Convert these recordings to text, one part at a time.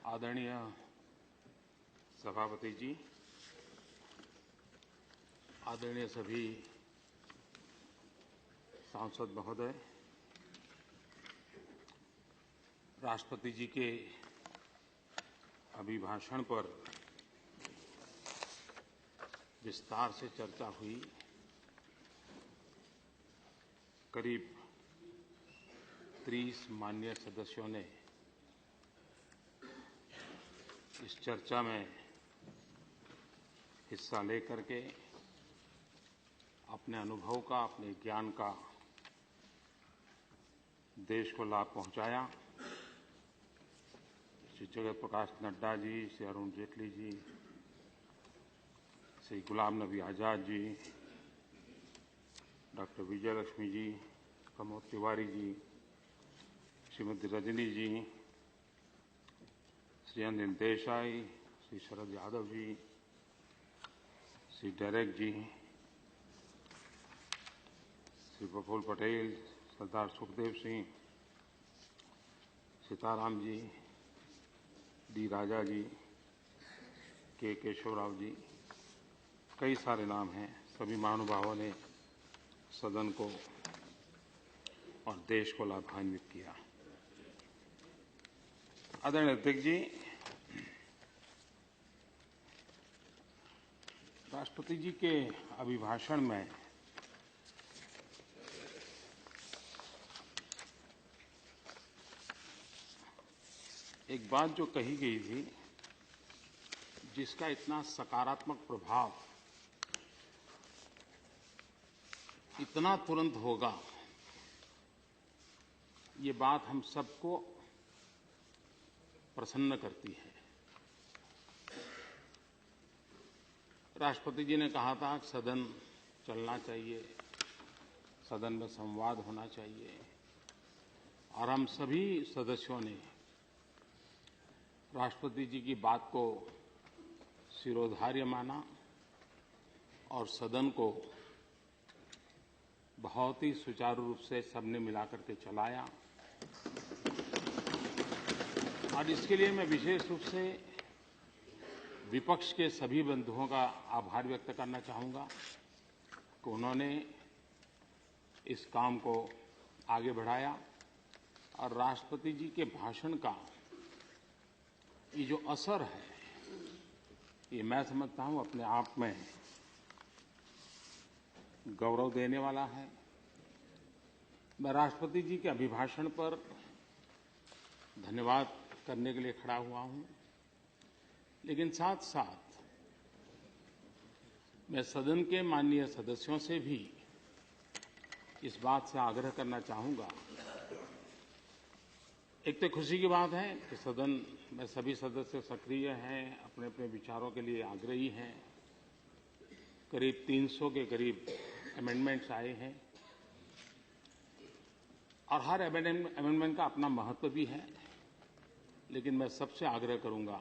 आदरणीय सभापति जी, आदरणीय सभी सांसद महोदय, राष्ट्रपति जी के अभिभाषण पर विस्तार से चर्चा हुई। करीब 30 माननीय सदस्यों ने इस चर्चा में हिस्सा लेकर के अपने अनुभव का, अपने ज्ञान का देश को लाभ पहुंचाया। श्री जगत प्रकाश नड्डा जी, श्री अरुण जेटली जी, श्री गुलाम नबी आजाद जी, डॉक्टर विजयलक्ष्मी जी, प्रमोद तिवारी जी, श्रीमती रजनी जी, श्री अनिल देसाई, श्री शरद यादव जी, श्री डेरेक जी, श्री प्रफुल्ल पटेल, सरदार सुखदेव सिंह, सीताराम जी, डी राजा जी, के केशवराव जी, कई सारे नाम हैं। सभी महानुभावों ने सदन को और देश को लाभान्वित किया। आदरणीय अध्यक्ष जी, राष्ट्रपति जी के अभिभाषण में एक बात जो कही गई थी, जिसका इतना सकारात्मक प्रभाव इतना तुरंत होगा, ये बात हम सबको प्रसन्न करती है। राष्ट्रपति जी ने कहा था कि सदन चलना चाहिए, सदन में संवाद होना चाहिए, और हम सभी सदस्यों ने राष्ट्रपति जी की बात को शिरोधार्य माना और सदन को बहुत ही सुचारू रूप से सबने मिलाकर के चलाया। और इसके लिए मैं विशेष रूप से विपक्ष के सभी बंधुओं का आभार व्यक्त करना चाहूंगा कि उन्होंने इस काम को आगे बढ़ाया और राष्ट्रपति जी के भाषण का ये जो असर है, ये मैं समझता हूं अपने आप में गौरव देने वाला है। मैं राष्ट्रपति जी के अभिभाषण पर धन्यवाद करने के लिए खड़ा हुआ हूं, लेकिन साथ साथ मैं सदन के माननीय सदस्यों से भी इस बात से आग्रह करना चाहूंगा। एक तो खुशी की बात है कि सदन में सभी सदस्य सक्रिय हैं, अपने अपने विचारों के लिए आग्रही हैं। करीब 300 के करीब अमेंडमेंट्स आए हैं और हर अमेंडमेंट का अपना महत्व भी है, लेकिन मैं सबसे आग्रह करूंगा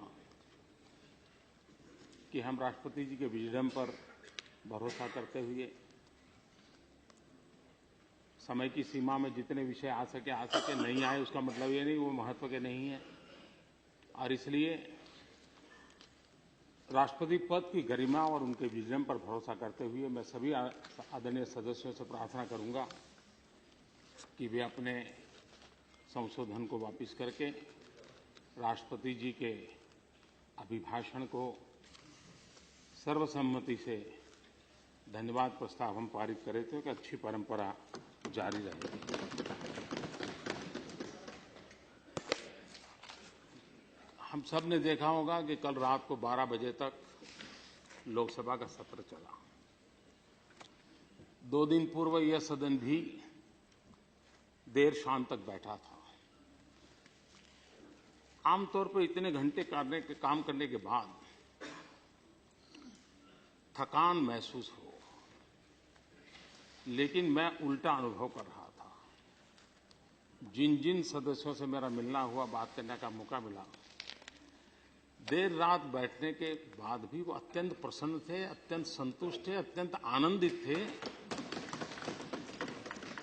कि हम राष्ट्रपति जी के विजडम पर भरोसा करते हुए समय की सीमा में जितने विषय आ सके, नहीं आए उसका मतलब ये नहीं वो महत्व के नहीं है। और इसलिए राष्ट्रपति पद की गरिमा और उनके विजडम पर भरोसा करते हुए मैं सभी आदरणीय सदस्यों से प्रार्थना करूंगा कि वे अपने संशोधन को वापस करके राष्ट्रपति जी के अभिभाषण को सर्वसम्मति से धन्यवाद प्रस्ताव हम पारित करे थे कि अच्छी परंपरा जारी रहेगी। हम सब ने देखा होगा कि कल रात को 12 बजे तक लोकसभा का सत्र चला। 2 दिन पूर्व यह सदन भी देर शाम तक बैठा था। आमतौर पर इतने घंटे काम करने के बाद थकान महसूस हो, लेकिन मैं उल्टा अनुभव कर रहा था। जिन जिन सदस्यों से मेरा मिलना हुआ, बात करने का मौका मिला, देर रात बैठने के बाद भी वो अत्यंत प्रसन्न थे, अत्यंत संतुष्ट थे, अत्यंत आनंदित थे,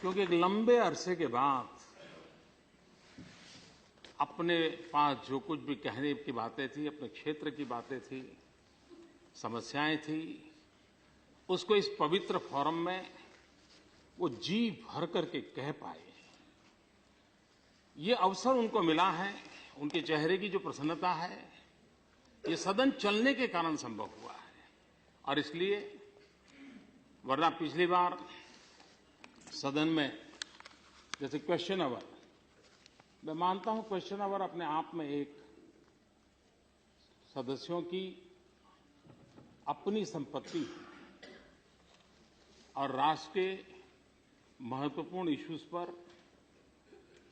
क्योंकि एक लंबे अरसे के बाद अपने पास जो कुछ भी कहने की बातें थी, अपने क्षेत्र की बातें थी, समस्याएं थी, उसको इस पवित्र फोरम में वो जी भर करके कह पाए। ये अवसर उनको मिला है, उनके चेहरे की जो प्रसन्नता है, ये सदन चलने के कारण संभव हुआ है। और इसलिए वरना पिछली बार सदन में जैसे क्वेश्चन आवर, मैं मानता हूं क्वेश्चन आवर अपने आप में एक सदस्यों की अपनी संपत्ति है और राष्ट्र के महत्वपूर्ण इश्यूज पर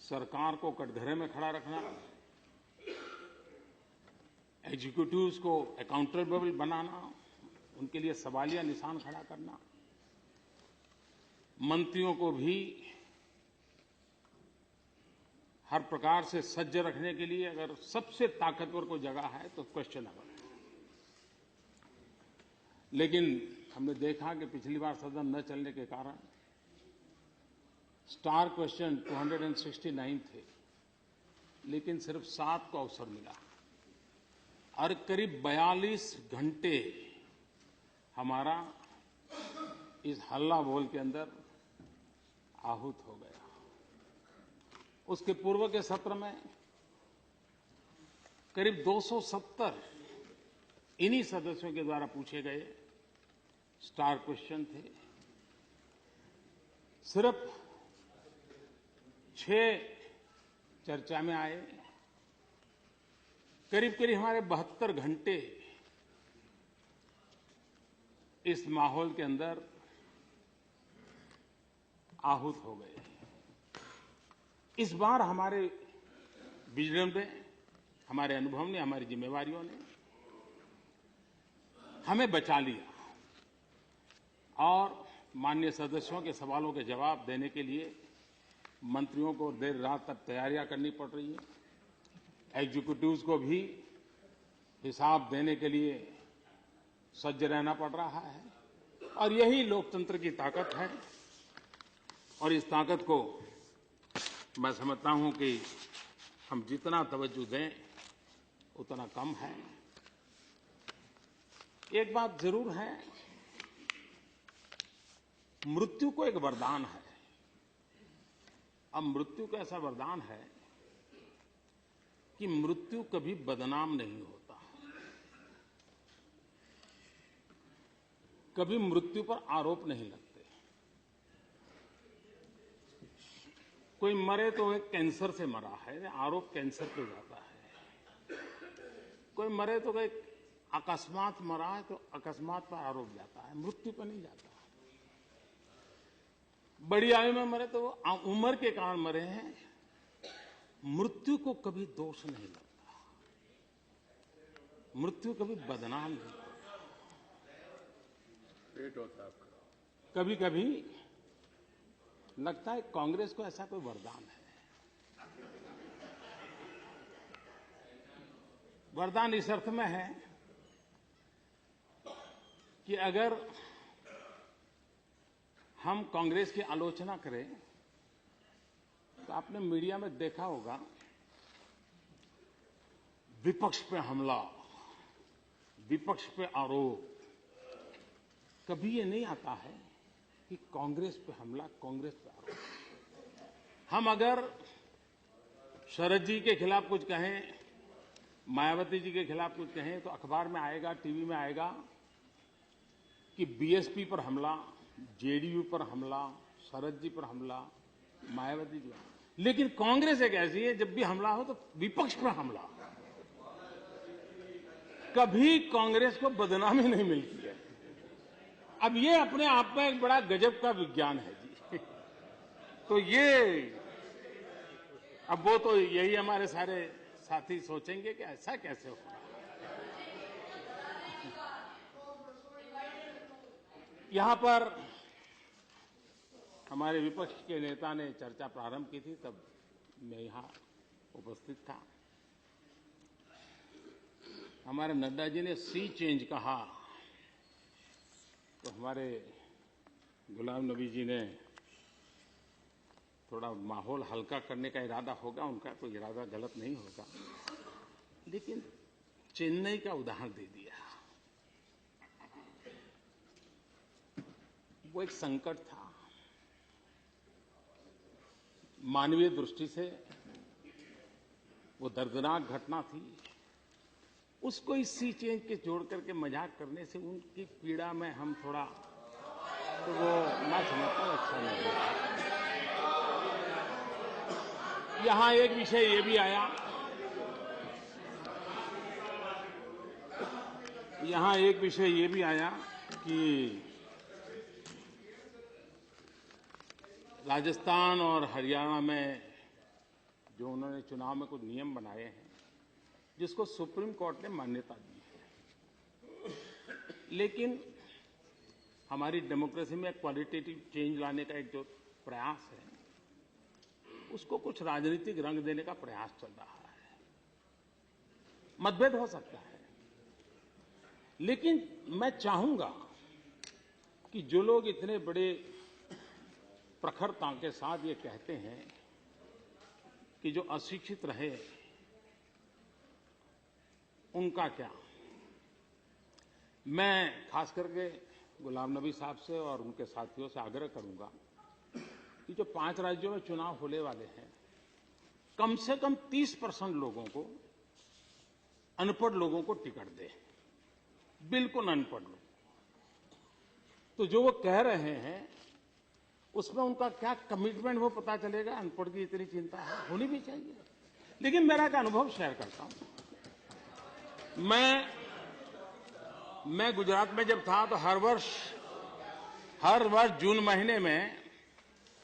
सरकार को कटघरे में खड़ा रखना, एग्जीक्यूटिव्स को अकाउंटेबल बनाना, उनके लिए सवालिया निशान खड़ा करना, मंत्रियों को भी हर प्रकार से सज्ज रखने के लिए अगर सबसे ताकतवर कोई जगह है तो क्वेश्चन आवर है। लेकिन हमने देखा कि पिछली बार सदन न चलने के कारण स्टार क्वेश्चन 269 थे, लेकिन सिर्फ 7 को अवसर मिला और करीब 42 घंटे हमारा इस हल्ला बोल के अंदर आहूत हो गया। उसके पूर्व के सत्र में करीब 270 इन्हीं सदस्यों के द्वारा पूछे गए स्टार क्वेश्चन थे। सिर्फ 6 चर्चा में आए। करीब करीब हमारे 72 घंटे इस माहौल के अंदर आहूत हो गए। इस बार हमारे विजडम ने, हमारे अनुभव ने, हमारी जिम्मेवारियों ने हमें बचा लिया और माननीय सदस्यों के सवालों के जवाब देने के लिए मंत्रियों को देर रात तक तैयारियां करनी पड़ रही है। एग्जीक्यूटिव्स को भी हिसाब देने के लिए सज्ज रहना पड़ रहा है और यही लोकतंत्र की ताकत है। और इस ताकत को मैं समझता हूं कि हम जितना तवज्जो दें उतना कम है। एक बात जरूर है, मृत्यु को एक वरदान है। अब मृत्यु का ऐसा वरदान है कि मृत्यु कभी बदनाम नहीं होता, कभी मृत्यु पर आरोप नहीं लगते। कोई मरे तो एक कैंसर से मरा है, आरोप कैंसर पे जाता है। कोई मरे तो एक अकस्मात मरा है तो अकस्मात पर आरोप जाता है, मृत्यु पर नहीं जाता। बड़ी आयु में मरे तो वो उम्र के कारण मरे हैं, मृत्यु को कभी दोष नहीं लगता, मृत्यु कभी बदनाम नहीं होता। कभी कभी लगता है कांग्रेस को ऐसा कोई वरदान है। वरदान इस अर्थ में है कि अगर हम कांग्रेस की आलोचना करें तो आपने मीडिया में देखा होगा, विपक्ष पे हमला, विपक्ष पे आरोप, कभी ये नहीं आता है कि कांग्रेस पे हमला, कांग्रेस पे आरोप। हम अगर शरद जी के खिलाफ कुछ कहें, मायावती जी के खिलाफ कुछ कहें तो अखबार में आएगा, टीवी में आएगा कि बीएसपी पर हमला, जेडीयू पर हमला, शरद जी पर हमला, मायावती जी। लेकिन कांग्रेस एक ऐसी है, जब भी हमला हो तो विपक्ष पर हमला। कभी कांग्रेस को बदनामी नहीं मिलती है। अब ये अपने आप में एक बड़ा गजब का विज्ञान है जी। तो ये अब वो तो यही हमारे सारे साथी सोचेंगे कि ऐसा कैसे होगा। यहां पर हमारे विपक्ष के नेता ने चर्चा प्रारंभ की थी, तब मैं यहां उपस्थित था। हमारे नड्डा जी ने सी चेंज कहा तो हमारे गुलाम नबी जी ने थोड़ा माहौल हल्का करने का इरादा होगा, उनका कोई इरादा गलत नहीं होगा, लेकिन चेन्नई का उदाहरण दे दिया। वो एक संकट था, मानवीय दृष्टि से वो दर्दनाक घटना थी। उसको इस सी चेंज के जोड़ करके मजाक करने से उनकी पीड़ा में हम थोड़ा, तो वो मैं समझता हूं अच्छा नहीं है। यहां एक विषय ये भी आया, कि राजस्थान और हरियाणा में जो उन्होंने चुनाव में कुछ नियम बनाए हैं जिसको सुप्रीम कोर्ट ने मान्यता दी है, लेकिन हमारी डेमोक्रेसी में क्वालिटेटिव चेंज लाने का एक जो प्रयास है उसको कुछ राजनीतिक रंग देने का प्रयास चल रहा है। मतभेद हो सकता है, लेकिन मैं चाहूंगा कि जो लोग इतने बड़े प्रखरता के साथ ये कहते हैं कि जो अशिक्षित रहे उनका क्या, मैं खास करके गुलाम नबी साहब से और उनके साथियों से आग्रह करूंगा कि जो 5 राज्यों में चुनाव होने वाले हैं, कम से कम 30% लोगों को, अनपढ़ लोगों को टिकट दे, बिल्कुल अनपढ़ लोग। तो जो वो कह रहे हैं उसमें उनका क्या कमिटमेंट वो पता चलेगा। अनपढ़ की इतनी चिंता है, होनी भी चाहिए। लेकिन मेरा एक अनुभव शेयर करता हूं। मैं गुजरात में जब था तो हर वर्ष जून महीने में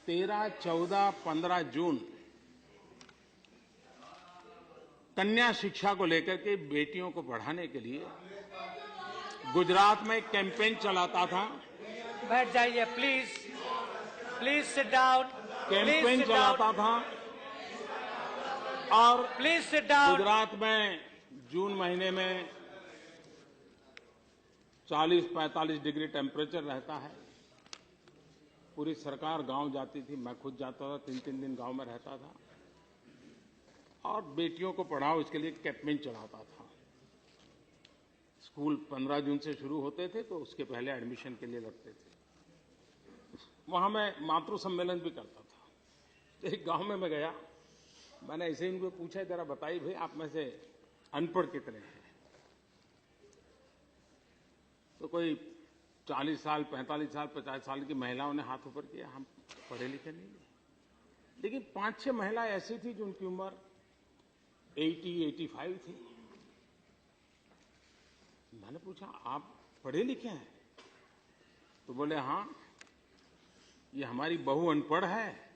13, 14, 15 जून कन्या शिक्षा को लेकर के बेटियों को बढ़ाने के लिए गुजरात में कैंपेन चलाता था। बैठ जाइए please, please sit down. Campaign चलाता था और प्लीज सिट डाउन। गुजरात में जून महीने में 40-45 डिग्री टेम्परेचर रहता है। पूरी सरकार गांव जाती थी, मैं खुद जाता था, 3-3 दिन गांव में रहता था और बेटियों को पढ़ाओ इसके लिए कैंपेन चलाता था। स्कूल 15 जून से शुरू होते थे तो उसके पहले एडमिशन के लिए लगते थे। वहां मैं मातृ सम्मेलन भी करता था। तो एक गांव में मैं गया, मैंने ऐसे ही इनको पूछा, जरा बताइए भाई आप में से अनपढ़ कितने हैं? तो कोई 40 साल, 45 साल, 50 साल की महिलाओं ने हाथ ऊपर किया। हम पढ़े लिखे नहीं हैं। लेकिन 5-6 महिलाएं ऐसी थी जिनकी उम्र 80-85 थी। मैंने पूछा आप पढ़े लिखे हैं? तो बोले हाँ, ये हमारी बहू अनपढ़ है,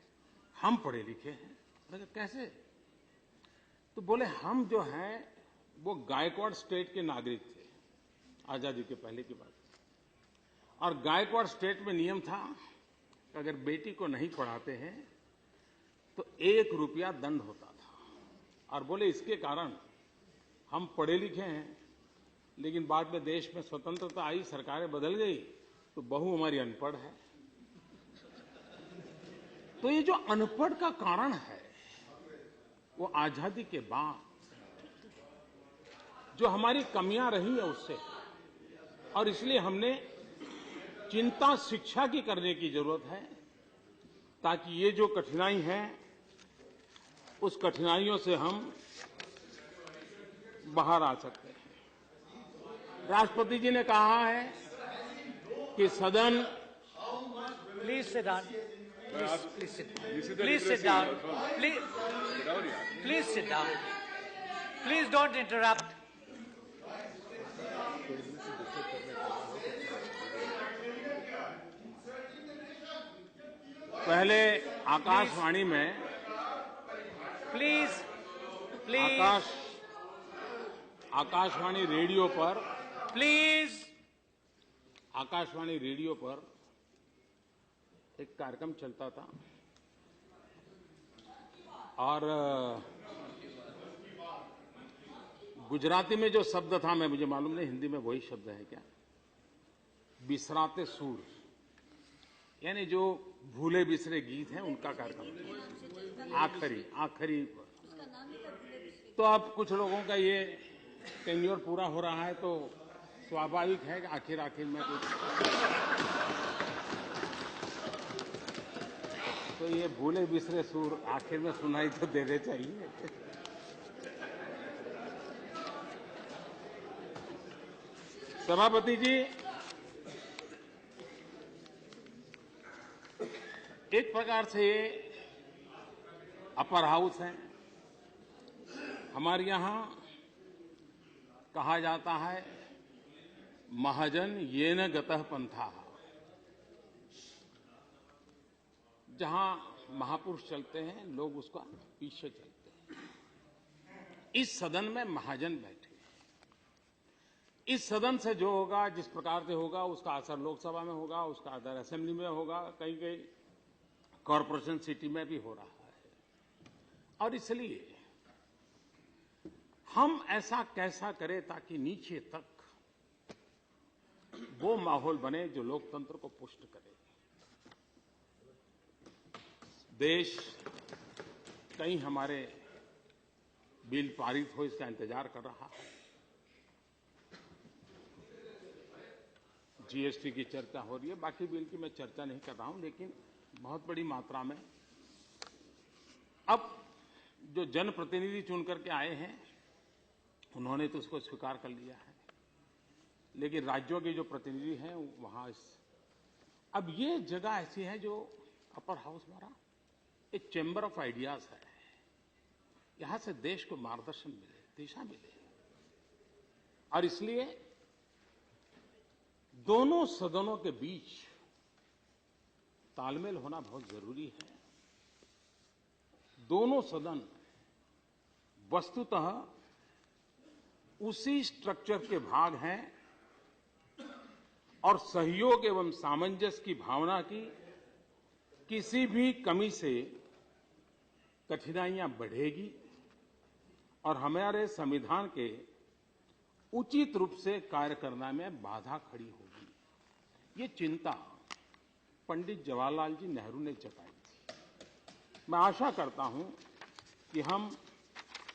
हम पढ़े लिखे हैं। मैंने कहा कैसे? तो बोले हम जो हैं वो गायकवाड़ स्टेट के नागरिक थे, आजादी के पहले की बात। और गायकवाड़ स्टेट में नियम था कि अगर बेटी को नहीं पढ़ाते हैं तो 1 रुपया दंड होता था। और बोले इसके कारण हम पढ़े लिखे हैं, लेकिन बाद में देश में स्वतंत्रता आई, सरकारें बदल गई, तो बहू हमारी अनपढ़ है। तो ये जो अनपढ़ का कारण है वो आजादी के बाद जो हमारी कमियां रही है उससे, और इसलिए हमने चिंता शिक्षा की करने की जरूरत है ताकि ये जो कठिनाई है उस कठिनाइयों से हम बाहर आ सकते हैं। राष्ट्रपति जी ने कहा है कि सदन please sit down, please sit down, please sit down, please don't interrupt. पहले आकाशवाणी में प्लीज आकाशवाणी रेडियो पर प्लीज आकाशवाणी रेडियो पर एक कार्यक्रम चलता था और गुजराती में जो शब्द था, मैं मुझे मालूम नहीं हिंदी में वही शब्द है क्या, बिसराते सूर, यानी जो भूले बिसरे गीत हैं उनका कार्यक्रम आखिरी। तो अब कुछ लोगों का ये टेन्योर पूरा हो रहा है तो स्वाभाविक है कि आखिर में कुछ तो ये भूले बिसरे सुर आखिर में सुनाई तो देने चाहिए। सभापति जी, एक प्रकार से ये अपर हाउस है। हमारे यहां कहा जाता है महाजन येन गतः पंथाः। जहां महापुरुष चलते हैं लोग उसका पीछे चलते हैं। इस सदन में महाजन बैठे हैं। इस सदन से जो होगा, जिस प्रकार से होगा, उसका असर लोकसभा में होगा, उसका असर असेंबली में होगा, कहीं कहीं कॉरपोरेशन सिटी में भी हो रहा है। और इसलिए हम ऐसा कैसा करें ताकि नीचे तक वो माहौल बने जो लोकतंत्र को पुष्ट करे। देश कहीं हमारे बिल पारित हो इसका इंतजार कर रहा है। जीएसटी की चर्चा हो रही है। बाकी बिल की मैं चर्चा नहीं कर रहा हूं, लेकिन बहुत बड़ी मात्रा में अब जो जनप्रतिनिधि चुन करके आए हैं उन्होंने तो उसको स्वीकार कर लिया है, लेकिन राज्यों के जो प्रतिनिधि हैं वहां अब ये जगह ऐसी है जो अपर हाउस हमारा एक चैम्बर ऑफ आइडियाज है। यहां से देश को मार्गदर्शन मिले, दिशा मिले, और इसलिए दोनों सदनों के बीच तालमेल होना बहुत जरूरी है। दोनों सदन वस्तुतः उसी स्ट्रक्चर के भाग हैं और सहयोग एवं सामंजस्य की भावना की किसी भी कमी से कठिनाइयां बढ़ेगी और हमारे संविधान के उचित रूप से कार्य करने में बाधा खड़ी होगी। ये चिंता पंडित जवाहरलाल जी नेहरू ने जताई थी। मैं आशा करता हूं कि हम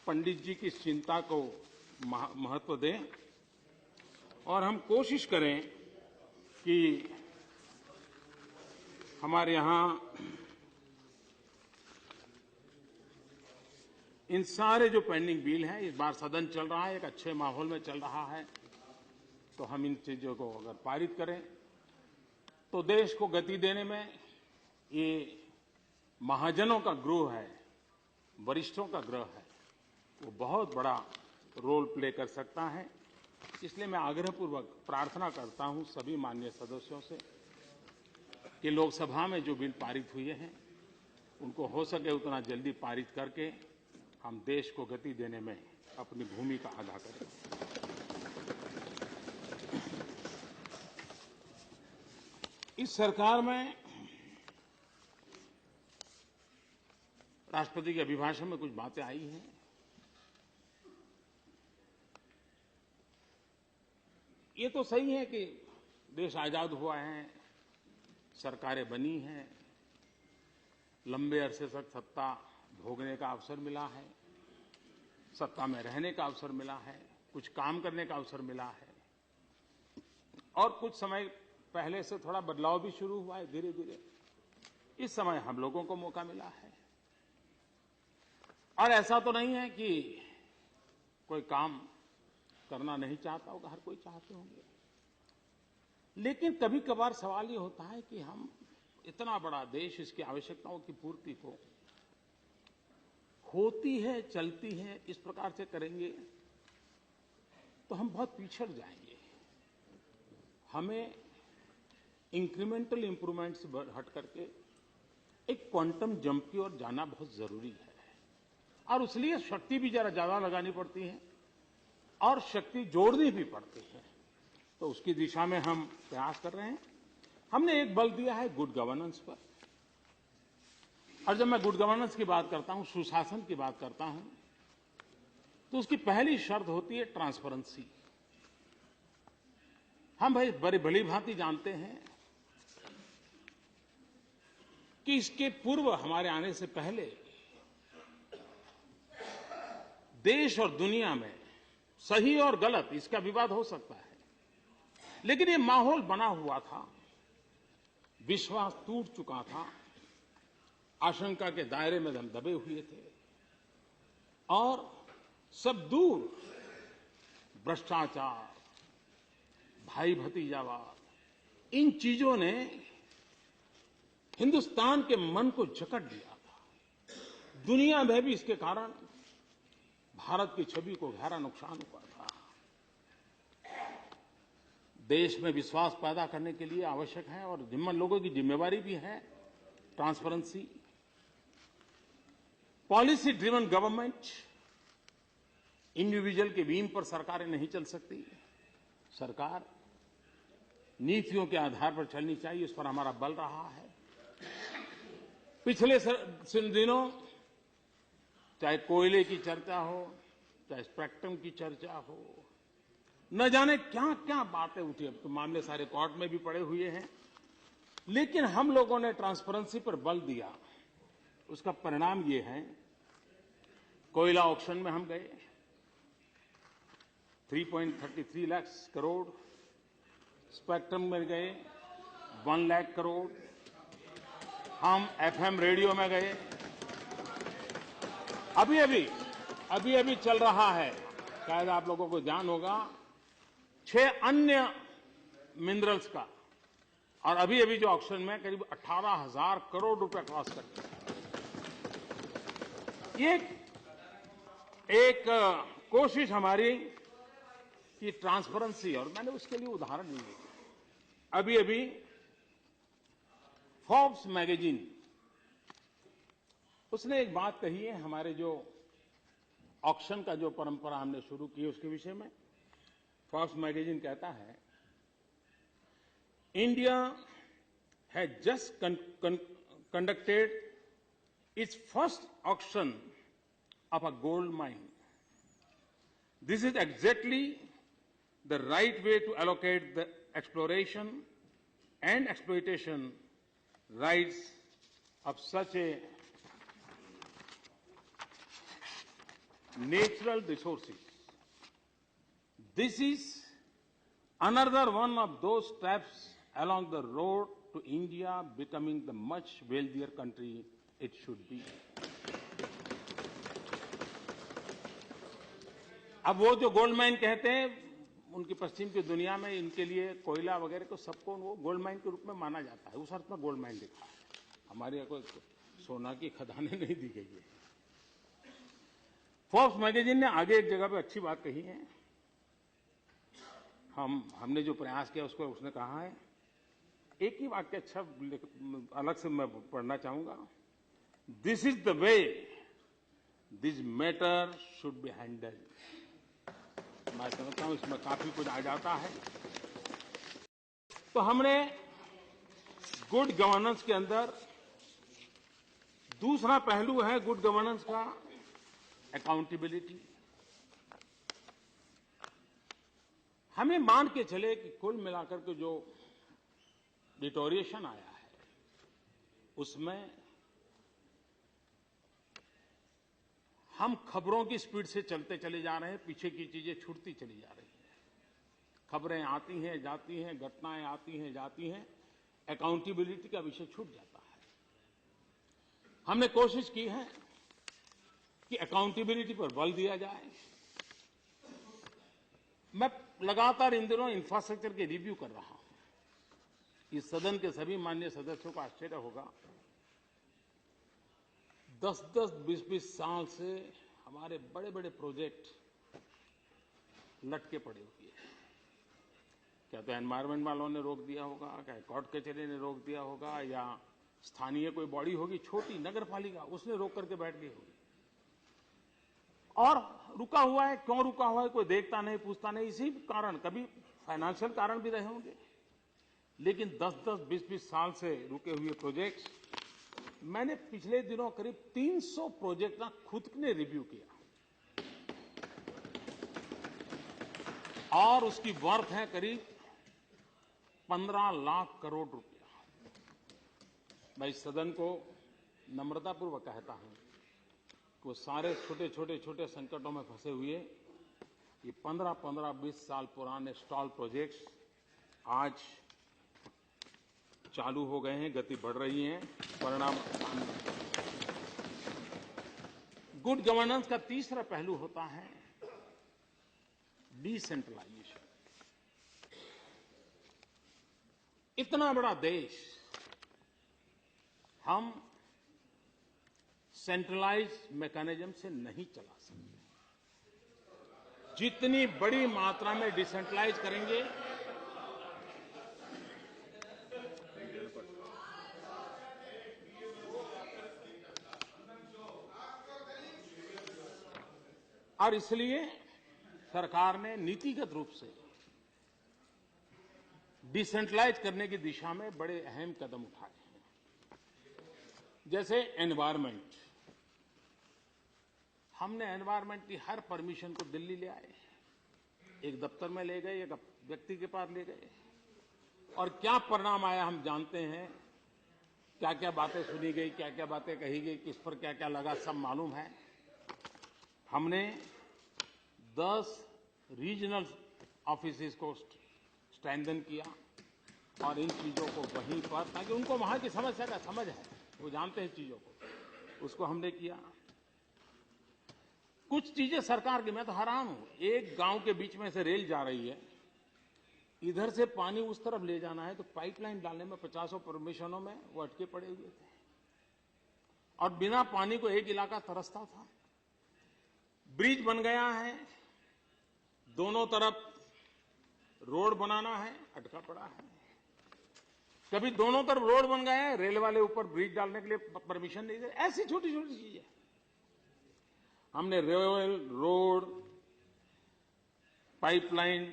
पंडित जी की इस चिंता को महत्व दें और हम कोशिश करें कि हमारे यहां इन सारे जो पेंडिंग बिल हैं, इस बार सदन चल रहा है, एक अच्छे माहौल में चल रहा है, तो हम इन चीजों को अगर पारित करें तो देश को गति देने में ये महाजनों का गृह है, वरिष्ठों का गृह है, वो बहुत बड़ा रोल प्ले कर सकता है। इसलिए मैं आग्रहपूर्वक प्रार्थना करता हूं सभी माननीय सदस्यों से कि लोकसभा में जो बिल पारित हुए हैं उनको हो सके उतना जल्दी पारित करके हम देश को गति देने में अपनी भूमिका अदा करें। इस सरकार में राष्ट्रपति के अभिभाषण में कुछ बातें आई हैं। ये तो सही है कि देश आजाद हुआ है, सरकारें बनी हैं, लंबे अरसे तक सत्ता भोगने का अवसर मिला है, सत्ता में रहने का अवसर मिला है, कुछ काम करने का अवसर मिला है, और कुछ समय पहले से थोड़ा बदलाव भी शुरू हुआ है धीरे धीरे। इस समय हम लोगों को मौका मिला है, और ऐसा तो नहीं है कि कोई काम करना नहीं चाहता होगा, हर कोई चाहते होंगे। लेकिन कभी कभार सवाल ये होता है कि हम इतना बड़ा देश, इसकी आवश्यकताओं की पूर्ति को होती है, चलती है, इस प्रकार से करेंगे तो हम बहुत पिछड़ जाएंगे। हमें इंक्रीमेंटल इंप्रूवमेंट से हट करके एक क्वांटम जंप की ओर जाना बहुत जरूरी है, और इसलिए शक्ति भी जरा ज्यादा लगानी पड़ती है और शक्ति जोड़नी भी पड़ती है। तो उसकी दिशा में हम प्रयास कर रहे हैं। हमने एक बल दिया है गुड गवर्नेंस पर, और जब मैं गुड गवर्नेंस की बात करता हूं, सुशासन की बात करता हूं, तो उसकी पहली शर्त होती है ट्रांसपेरेंसी। हम भाई बड़ी भली भांति जानते हैं कि इसके पूर्व हमारे आने से पहले देश और दुनिया में सही और गलत इसका विवाद हो सकता है, लेकिन ये माहौल बना हुआ था, विश्वास टूट चुका था, आशंका के दायरे में हम दबे हुए थे और सब दूर भ्रष्टाचार, भाई भतीजावाद, इन चीजों ने हिंदुस्तान के मन को जकड़ दिया था। दुनिया में भी इसके कारण भारत की छवि को गहरा नुकसान हुआ था। देश में विश्वास पैदा करने के लिए आवश्यक है और जिम्मेदार लोगों की जिम्मेवारी भी है transparency. Policy driven government, individual के व्हीम पर सरकारें नहीं चल सकती। सरकार नीतियों के आधार पर चलनी चाहिए, इस पर हमारा बल रहा है। पिछले दिनों चाहे कोयले की चर्चा हो, चाहे स्पेक्ट्रम की चर्चा हो, न जाने क्या क्या बातें उठी। अब तो मामले सारे कोर्ट में भी पड़े हुए हैं, लेकिन हम लोगों ने ट्रांसपेरेंसी पर बल दिया। उसका परिणाम ये है, कोयला ऑक्शन में हम गए 3.33 लाख करोड़, स्पेक्ट्रम में गए 1 लाख करोड़, हम एफएम रेडियो में गए। अभी चल रहा है, शायद आप लोगों को ध्यान होगा, 6 अन्य मिनरल्स का, और अभी जो ऑक्शन में करीब 18,000 करोड़ रुपए क्रॉस कर दिया। ये एक कोशिश हमारी कि ट्रांसपेरेंसी, और मैंने उसके लिए उदाहरण लिए। अभी फोर्ब्स मैगजीन, उसने एक बात कही है, हमारे जो ऑक्शन का जो परंपरा हमने शुरू की है उसके विषय में। फोर्ब्स मैगजीन कहता है, India has just conducted it's first auction of a gold mine. This is exactly the right way to allocate the exploration and exploitation rights of such a natural resources. This is another one of those steps along the road to India becoming the much wealthier country it should be. अब वो जो gold mine कहते हैं, उनकी पश्चिम की दुनिया में इनके लिए कोयला वगैरह को सबको वो गोल्ड माइन के रूप में माना जाता है। उस अर्थ में गोल्ड माइन लिखा है। हमारे यहाँ कोई सोना की खदानें नहीं दी गई है। फोर्ब्स मैगजीन ने आगे एक जगह पे अच्छी बात कही है। हमने जो प्रयास किया उसको उसने कहा है, एक ही वाक्य अच्छा अलग से मैं पढ़ना चाहूंगा। This is the way this matter should be handled. मैं समझता हूं इसमें काफी कुछ आ जाता है। तो हमने गुड गवर्नेंस के अंदर दूसरा पहलू है गुड गवर्नेंस का, अकाउंटेबिलिटी। हमें मान के चले कि कुल मिलाकर के जो डिटोरिएशन आया है उसमें हम खबरों की स्पीड से चलते चले जा रहे हैं, पीछे की चीजें छूटती चली जा रही हैं। खबरें आती हैं जाती हैं, घटनाएं आती हैं जाती हैं, अकाउंटेबिलिटी का विषय छूट जाता है। हमने कोशिश की है कि अकाउंटेबिलिटी पर बल दिया जाए। मैं लगातार इन दिनों इंफ्रास्ट्रक्चर के रिव्यू कर रहा हूं। इस सदन के सभी माननीय सदस्यों को आश्चर्य होगा, 10-10, 20-20 साल से हमारे बड़े बड़े प्रोजेक्ट लटके पड़े हुए हैं। क्या तो एनवायरमेंट वालों ने रोक दिया होगा, क्या कोर्ट कचहरी ने रोक दिया होगा, या स्थानीय कोई बॉडी होगी छोटी नगर पालिका, उसने रोक करके बैठ गई होगी। और रुका हुआ है, क्यों रुका हुआ है कोई देखता नहीं, पूछता नहीं। इसी कारण, कभी फाइनेंशियल कारण भी रहे होंगे, लेकिन 10-10, 20-20 साल से रुके हुए प्रोजेक्ट्स, मैंने पिछले दिनों करीब 300 प्रोजेक्ट का खुद ने रिव्यू किया और उसकी वर्थ है करीब 15 लाख करोड़ रुपया। मैं इस सदन को नम्रतापूर्वक कहता हूं कि वो सारे छोटे संकटों में फंसे हुए ये 15-20 साल पुराने स्टॉल प्रोजेक्ट्स आज चालू हो गए हैं, गति बढ़ रही है। परिणाम गुड गवर्नेंस का तीसरा पहलू होता है डिसेंट्रलाइजेशन। इतना बड़ा देश हम सेंट्रलाइज्ड मैकेनिज्म से नहीं चला सकते। जितनी बड़ी मात्रा में डिसेंट्रलाइज करेंगे और इसलिए सरकार ने नीतिगत रूप से डिसेंट्रलाइज करने की दिशा में बड़े अहम कदम उठाए हैं। जैसे एनवायरनमेंट, हमने एनवायरनमेंट की हर परमिशन को दिल्ली ले आए, एक दफ्तर में ले गए, एक व्यक्ति के पास ले गए, और क्या परिणाम आया हम जानते हैं। क्या क्या बातें सुनी गई, क्या क्या बातें कही गई, किस पर क्या क्या लगा, सब मालूम है। हमने 10 रीजनल ऑफिसेज को स्ट्रेंथन किया और इन चीजों को वहीं पर, ताकि उनको वहां की समस्या का समझ है, वो जानते हैं चीजों को, उसको हमने किया। कुछ चीजें सरकार की, मैं तो हैरान हूं, एक गांव के बीच में से रेल जा रही है, इधर से पानी उस तरफ ले जाना है तो पाइपलाइन डालने में 50 परमिशनों में वो अटके पड़े हुए थे और बिना पानी को एक इलाका तरसता था। ब्रिज बन गया है, दोनों तरफ रोड बनाना है, अटका पड़ा है। कभी दोनों तरफ रोड बन गए हैं, रेल वाले ऊपर ब्रिज डालने के लिए परमिशन नहीं दे। ऐसी छोटी छोटी चीजें हमने रेल, रोड, पाइपलाइन,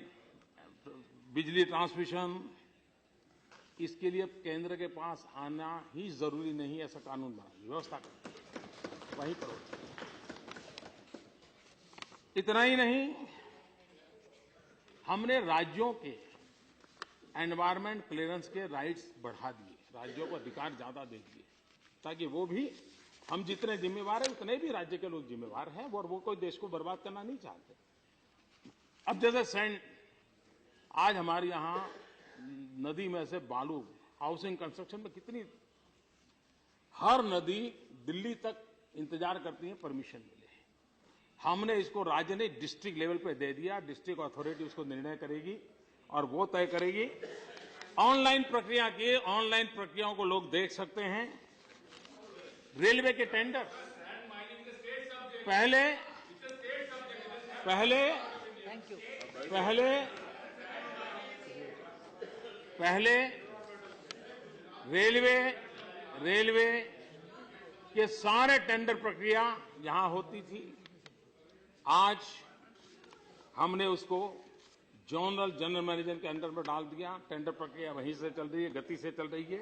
बिजली ट्रांसमिशन, इसके लिए केंद्र के पास आना ही जरूरी नहीं, ऐसा कानून बना, व्यवस्था कर वहीं पर होती है। इतना ही नहीं, हमने राज्यों के एनवायरमेंट क्लियरेंस के राइट्स बढ़ा दिए, राज्यों को अधिकार ज्यादा दे दिए, ताकि वो भी, हम जितने जिम्मेवार हैं उतने भी राज्य के लोग जिम्मेवार हैं, और वो कोई देश को बर्बाद करना नहीं चाहते। अब जैसे सैंड, आज हमारे यहां नदी में से बालू, हाउसिंग कंस्ट्रक्शन में कितनी, हर नदी दिल्ली तक इंतजार करती है परमिशन मिले। हमने इसको राज्य ने डिस्ट्रिक्ट लेवल पे दे दिया, डिस्ट्रिक्ट अथॉरिटी उसको निर्णय करेगी और वो तय करेगी। ऑनलाइन प्रक्रिया की, ऑनलाइन प्रक्रियाओं को लोग देख सकते हैं। रेलवे के टेंडर पहले पहले पहले पहले रेलवे के सारे टेंडर प्रक्रिया यहां होती थी। आज हमने उसको जनरल मैनेजर के अंडर में डाल दिया, टेंडर प्रक्रिया वहीं से चल रही है, गति से चल रही है।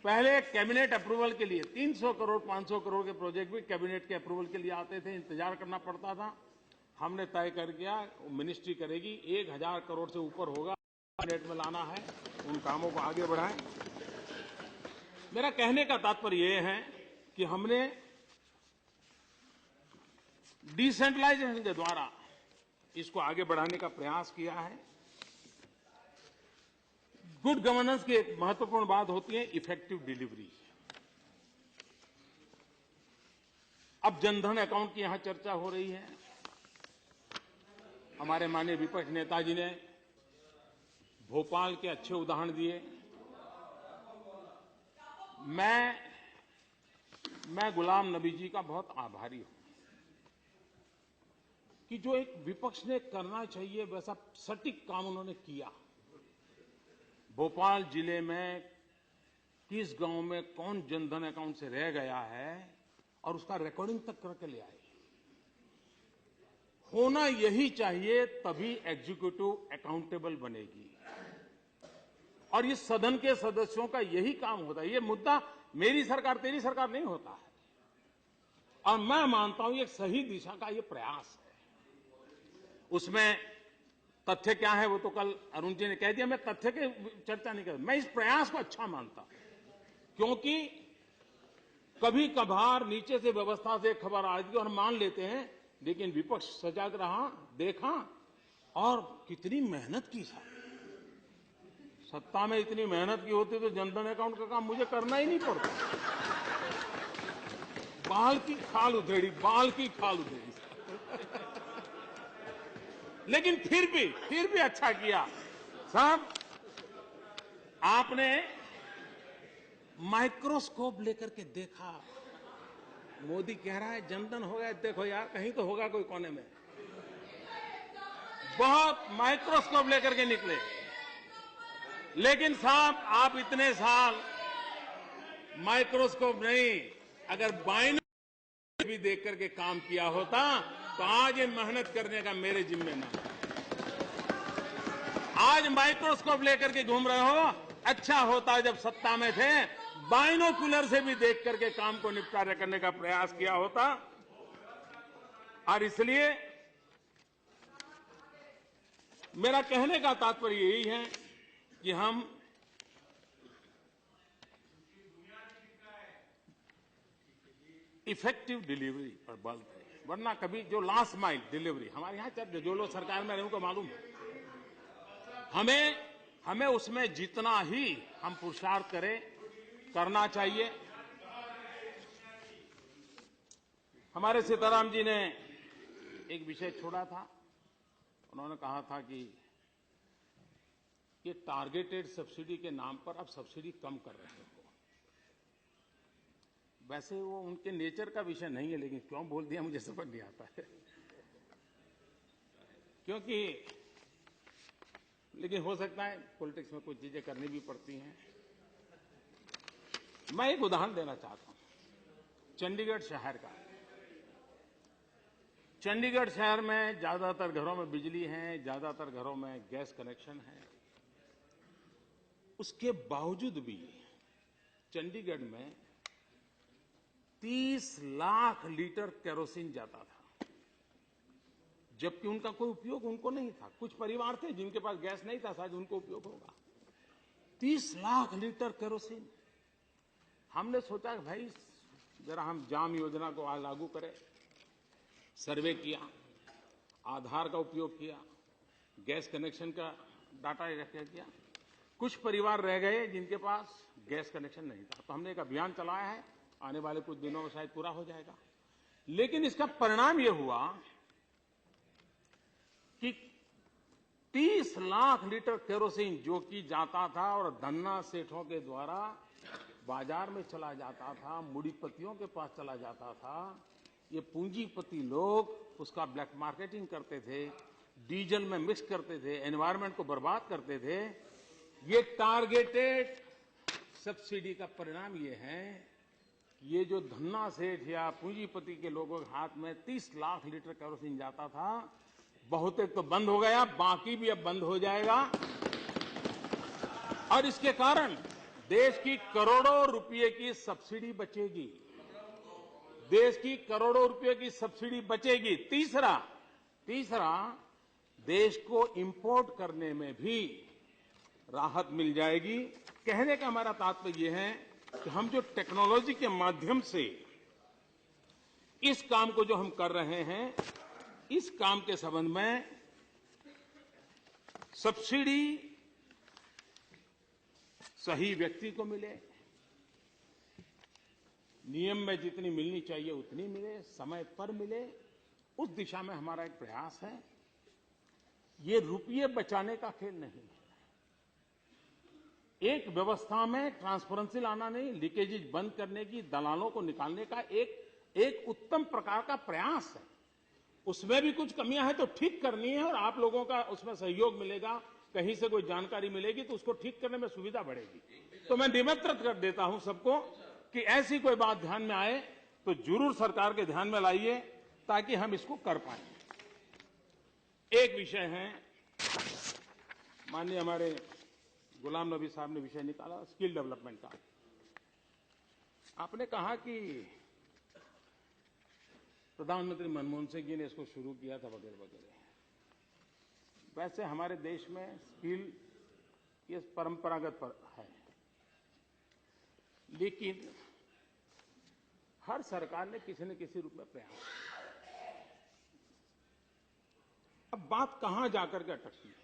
पहले कैबिनेट अप्रूवल के लिए 300 करोड़ 500 करोड़ के प्रोजेक्ट भी कैबिनेट के अप्रूवल के लिए आते थे, इंतजार करना पड़ता था। हमने तय कर दिया, मिनिस्ट्री करेगी, 1000 करोड़ से ऊपर होगा, कैबिनेट में लाना है, उन कामों को आगे बढ़ाएं। मेरा कहने का तात्पर्य यह है कि हमने डिसेंट्रलाइजेशन के द्वारा इसको आगे बढ़ाने का प्रयास किया है। गुड गवर्नेंस की एक महत्वपूर्ण बात होती है इफेक्टिव डिलीवरी। अब जनधन अकाउंट की यहां चर्चा हो रही है। हमारे माननीय विपक्ष नेताजी ने भोपाल के अच्छे उदाहरण दिए। मैं गुलाम नबी जी का बहुत आभारी हूं कि जो एक विपक्ष ने करना चाहिए वैसा सटीक काम उन्होंने किया। भोपाल जिले में किस गांव में कौन जनधन अकाउंट से रह गया है और उसका रिकॉर्डिंग तक करके ले आए। होना यही चाहिए, तभी एग्जीक्यूटिव अकाउंटेबल बनेगी। और इस सदन के सदस्यों का यही काम होता है। ये मुद्दा मेरी सरकार तेरी सरकार नहीं होता है। और मैं मानता हूं ये सही दिशा का ये प्रयास है। उसमें तथ्य क्या है वो तो कल अरुण जी ने कह दिया, मैं तथ्य की चर्चा नहीं कर, मैं इस प्रयास को अच्छा मानता हूं क्योंकि कभी कभार नीचे से व्यवस्था से एक खबर आ जाती है और हम मान लेते हैं, लेकिन विपक्ष सजग रहा, देखा और कितनी मेहनत की साहब। सत्ता में इतनी मेहनत की होती तो जनधन अकाउंट का काम मुझे करना ही नहीं पड़ता। बाल की खाल उधेड़ी, बाल की खाल उधेड़ी। लेकिन फिर भी अच्छा किया साहब। आपने माइक्रोस्कोप लेकर के देखा। मोदी कह रहा है जनधन हो गया, देखो यार कहीं तो होगा कोई कोने में। बहुत माइक्रोस्कोप लेकर के निकले। लेकिन साहब आप इतने साल माइक्रोस्कोप नहीं, अगर बाइनोकुलर भी देख करके काम किया होता तो आज ये मेहनत करने का मेरे जिम्मे ना। आज माइक्रोस्कोप लेकर के घूम रहे हो, अच्छा होता जब सत्ता में थे बाइनोकुलर से भी देख करके काम को निपटारा करने का प्रयास किया होता। और इसलिए मेरा कहने का तात्पर्य यही है कि हम इफेक्टिव डिलीवरी पर बल दें, वरना कभी जो लास्ट माइल डिलीवरी हमारे यहां चल, जो लोग सरकार में रहे उनको मालूम है, हमें उसमें जितना ही हम पुरुषार्थ करें करना चाहिए। हमारे सीताराम जी ने एक विषय छोड़ा था। उन्होंने कहा था कि ये टारगेटेड सब्सिडी के नाम पर अब सब्सिडी कम कर रहे हो। वैसे वो उनके नेचर का विषय नहीं है, लेकिन क्यों बोल दिया मुझे समझ नहीं आता है। क्योंकि लेकिन हो सकता है पॉलिटिक्स में कुछ चीजें करनी भी पड़ती हैं। मैं एक उदाहरण देना चाहता हूं चंडीगढ़ शहर का। चंडीगढ़ शहर में ज्यादातर घरों में बिजली है, ज्यादातर घरों में गैस कनेक्शन है। उसके बावजूद भी चंडीगढ़ में 30 लाख लीटर केरोसिन जाता था, जबकि उनका कोई उपयोग उनको नहीं था। कुछ परिवार थे जिनके पास गैस नहीं था, शायद उनको उपयोग होगा। 30 लाख लीटर केरोसिन। हमने सोचा कि भाई जरा हम जाम योजना को लागू करें। सर्वे किया, आधार का उपयोग किया, गैस कनेक्शन का डाटा इकट्ठा किया। कुछ परिवार रह गए जिनके पास गैस कनेक्शन नहीं था, तो हमने एक अभियान चलाया है, आने वाले कुछ दिनों में शायद पूरा हो जाएगा। लेकिन इसका परिणाम यह हुआ कि 30 लाख लीटर केरोसिन जो कि जाता था और धन्ना सेठों के द्वारा बाजार में चला जाता था, मुड़ीपतियों के पास चला जाता था। ये पूंजीपति लोग उसका ब्लैक मार्केटिंग करते थे, डीजल में मिक्स करते थे, एनवायरनमेंट को बर्बाद करते थे। ये टारगेटेड सब्सिडी का परिणाम ये है कि ये जो धन्ना सेठ या पूंजीपति के लोगों के हाथ में 30 लाख लीटर केरोसिन जाता था, बहुतेक तो बंद हो गया, बाकी भी अब बंद हो जाएगा। और इसके कारण देश की करोड़ों रुपए की सब्सिडी बचेगी। देश की करोड़ों रुपए की सब्सिडी बचेगी। तीसरा देश को इंपोर्ट करने में भी राहत मिल जाएगी। कहने का हमारा तात्पर्य यह है कि हम जो टेक्नोलॉजी के माध्यम से इस काम को जो हम कर रहे हैं, इस काम के संबंध में सब्सिडी सही व्यक्ति को मिले, नियम में जितनी मिलनी चाहिए उतनी मिले, समय पर मिले, उस दिशा में हमारा एक प्रयास है। ये रुपये बचाने का खेल नहीं है। एक व्यवस्था में ट्रांसपेरेंसी लाना नहीं, लीकेजेज बंद करने की, दलालों को निकालने का एक उत्तम प्रकार का प्रयास है। उसमें भी कुछ कमियां हैं तो ठीक करनी है, और आप लोगों का उसमें सहयोग मिलेगा, कहीं से कोई जानकारी मिलेगी तो उसको ठीक करने में सुविधा बढ़ेगी। तो मैं निमंत्रित कर देता हूं सबको कि ऐसी कोई बात ध्यान में आए तो जरूर सरकार के ध्यान में लाइए, ताकि हम इसको कर पाए। एक विषय है, माननीय हमारे गुलाम नबी साहब ने विषय निकाला स्किल डेवलपमेंट का। आपने कहा कि प्रधानमंत्री मनमोहन सिंह जी ने इसको शुरू किया था वगैरह वगैरह। वैसे हमारे देश में स्किल ये परंपरागत है, लेकिन हर सरकार ने किसी न किसी रूप में प्रयास किया। अब बात कहां जाकर के अटकती है?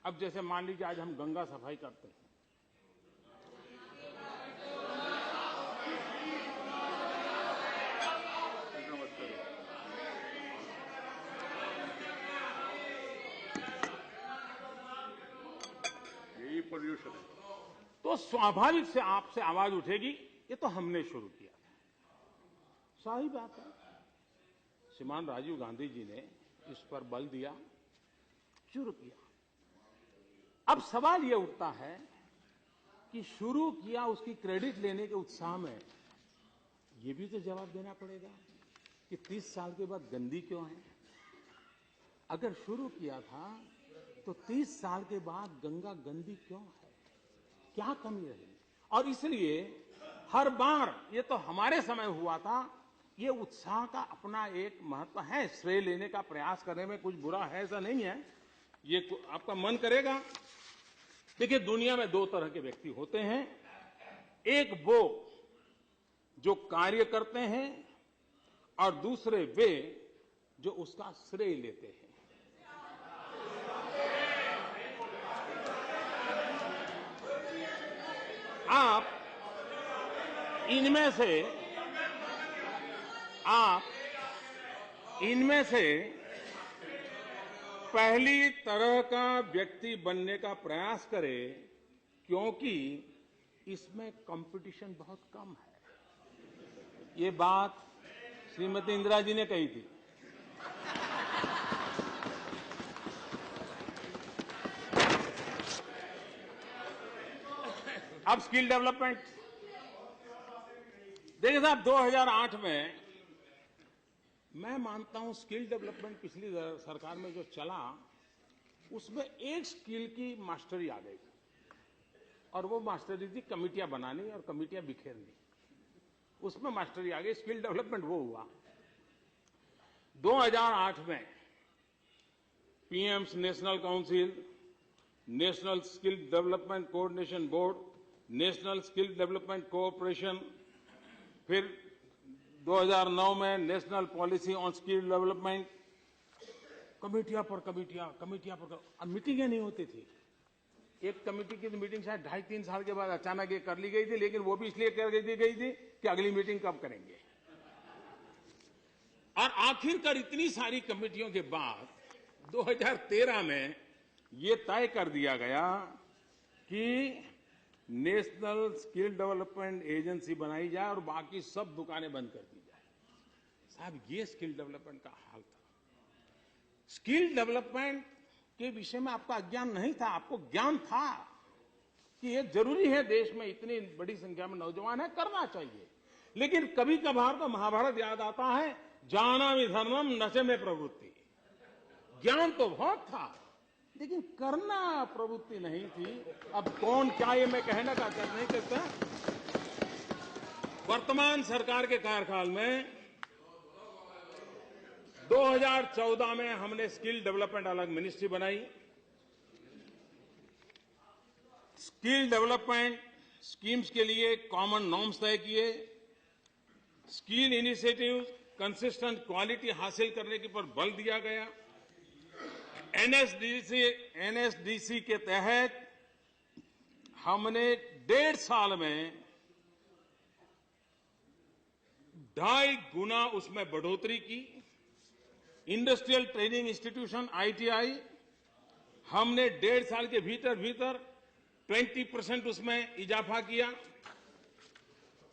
अब जैसे मान लीजिए आज हम गंगा सफाई करते हैं, यही पोल्यूशन है। तो स्वाभाविक से आपसे आवाज उठेगी ये तो हमने शुरू किया था। सही बात है, श्रीमान राजीव गांधी जी ने इस पर बल दिया, शुरू किया। अब सवाल ये उठता है कि शुरू किया, उसकी क्रेडिट लेने के उत्साह में ये भी तो जवाब देना पड़ेगा कि 30 साल के बाद गंदी क्यों है? अगर शुरू किया था तो 30 साल के बाद गंगा गंदी क्यों है? क्या कमी रही? और इसलिए हर बार ये तो हमारे समय हुआ था, ये उत्साह का अपना एक महत्व है। श्रेय लेने का प्रयास करने में कुछ बुरा है ऐसा नहीं है, ये आपका मन करेगा। देखिए, दुनिया में दो तरह के व्यक्ति होते हैं, एक वो जो कार्य करते हैं और दूसरे वे जो उसका श्रेय लेते हैं। आप इनमें से पहली तरह का व्यक्ति बनने का प्रयास करें, क्योंकि इसमें कंपटीशन बहुत कम है। ये बात श्रीमती इंदिरा जी ने कही थी। अब स्किल डेवलपमेंट देखिए साहब, 2008 में मैं मानता हूं स्किल डेवलपमेंट पिछली सरकार में जो चला उसमें एक स्किल की मास्टरी आ गई और वो मास्टरी थी कमिटियां बनानी और कमिटियां बिखेरनी। उसमें मास्टरी आ गई, स्किल डेवलपमेंट वो हुआ। 2008 में PM's national council, national skill development coordination board, national skill development cooperation, फिर 2009 में national policy on skill development, कमेटियां पर मीटिंगें नहीं होती थी। एक कमेटी की मीटिंग शायद 2.5-3 साल के बाद अचानक ये कर ली गई थी, लेकिन वो भी इसलिए कर दी गई थी कि अगली मीटिंग कब करेंगे। और आखिरकार इतनी सारी कमेटियों के बाद 2013 में ये तय कर दिया गया कि नेशनल स्किल डेवलपमेंट एजेंसी बनाई जाए और बाकी सब दुकानें बंद कर दी जाए। साहब, ये स्किल डेवलपमेंट का हाल था। स्किल डेवलपमेंट के विषय में आपका अज्ञान नहीं था, आपको ज्ञान था कि ये जरूरी है, देश में इतनी बड़ी संख्या में नौजवान है, करना चाहिए। लेकिन कभी कभार तो महाभारत याद आता है, जानम धर्मम नशे में प्रवृत्ति। ज्ञान तो बहुत था लेकिन करना प्रवृत्ति नहीं थी। अब कौन क्या ये मैं कहने का नहीं कहता। वर्तमान सरकार के कार्यकाल में 2014 में हमने स्किल डेवलपमेंट अलग मिनिस्ट्री बनाई। स्किल डेवलपमेंट स्कीम्स के लिए कॉमन नॉर्म्स तय किए। स्किल इनिशिएटिव कंसिस्टेंट क्वालिटी हासिल करने के पर बल दिया गया। एनएसडीसी के तहत हमने 1.5 साल में 2.5 गुना उसमें बढ़ोतरी की। इंडस्ट्रियल ट्रेनिंग इंस्टीट्यूशन आईटीआई हमने 1.5 साल के भीतर 20% उसमें इजाफा किया।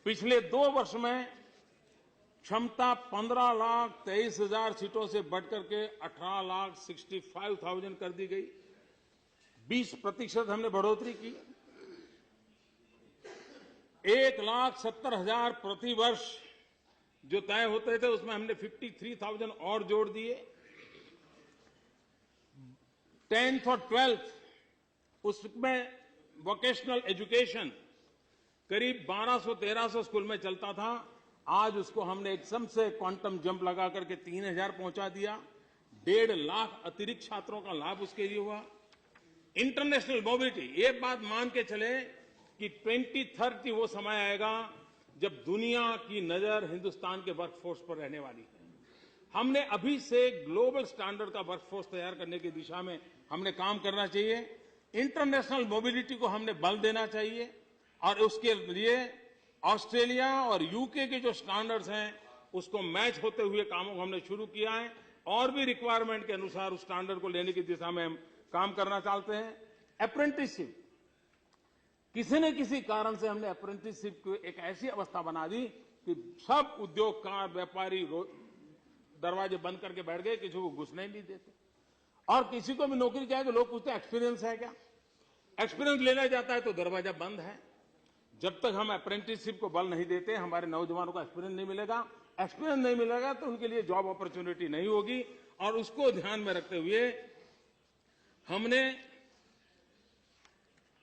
पिछले 2 वर्ष में क्षमता 15,23,000 सीटों से बढ़कर के 18,65,000 कर दी गई। 20% हमने बढ़ोतरी की। 1,70,000 प्रति वर्ष जो तय होते थे उसमें हमने 53,000 और जोड़ दिए। 10th और 12th उसमें वोकेशनल एजुकेशन करीब 1200-1300 स्कूल में चलता था, आज उसको हमने एकदम से क्वांटम जंप लगा करके 3,000 पहुंचा दिया। 1.5 लाख अतिरिक्त छात्रों का लाभ उसके लिए हुआ। इंटरनेशनल मोबिलिटी, एक बात मान के चले कि 2030 वो समय आएगा जब दुनिया की नजर हिंदुस्तान के वर्कफोर्स पर रहने वाली है। हमने अभी से ग्लोबल स्टैंडर्ड का वर्कफोर्स तैयार करने की दिशा में हमने काम करना चाहिए। इंटरनेशनल मोबिलिटी को हमने बल देना चाहिए और उसके लिए ऑस्ट्रेलिया और यूके के जो स्टैंडर्ड्स हैं उसको मैच होते हुए कामों को हमने शुरू किया है और भी रिक्वायरमेंट के अनुसार उस स्टैंडर्ड को लेने की दिशा में हम काम करना चाहते हैं। अप्रेंटिसशिप, किसी न किसी कारण से हमने अप्रेंटिसशिप को एक ऐसी अवस्था बना दी कि सब उद्योगकार व्यापारी दरवाजे बंद करके बैठ गए, किसी को घुसने ही नहीं देते। और किसी को भी नौकरी चाहिए तो लोग पूछते हैं एक्सपीरियंस है क्या? एक्सपीरियंस लेना जाता है तो दरवाजा बंद है। जब तक हम अप्रेंटिसशिप को बल नहीं देते हमारे नौजवानों को एक्सपीरियंस नहीं मिलेगा। एक्सपीरियंस नहीं मिलेगा तो उनके लिए जॉब अपॉर्चुनिटी नहीं होगी। और उसको ध्यान में रखते हुए हमने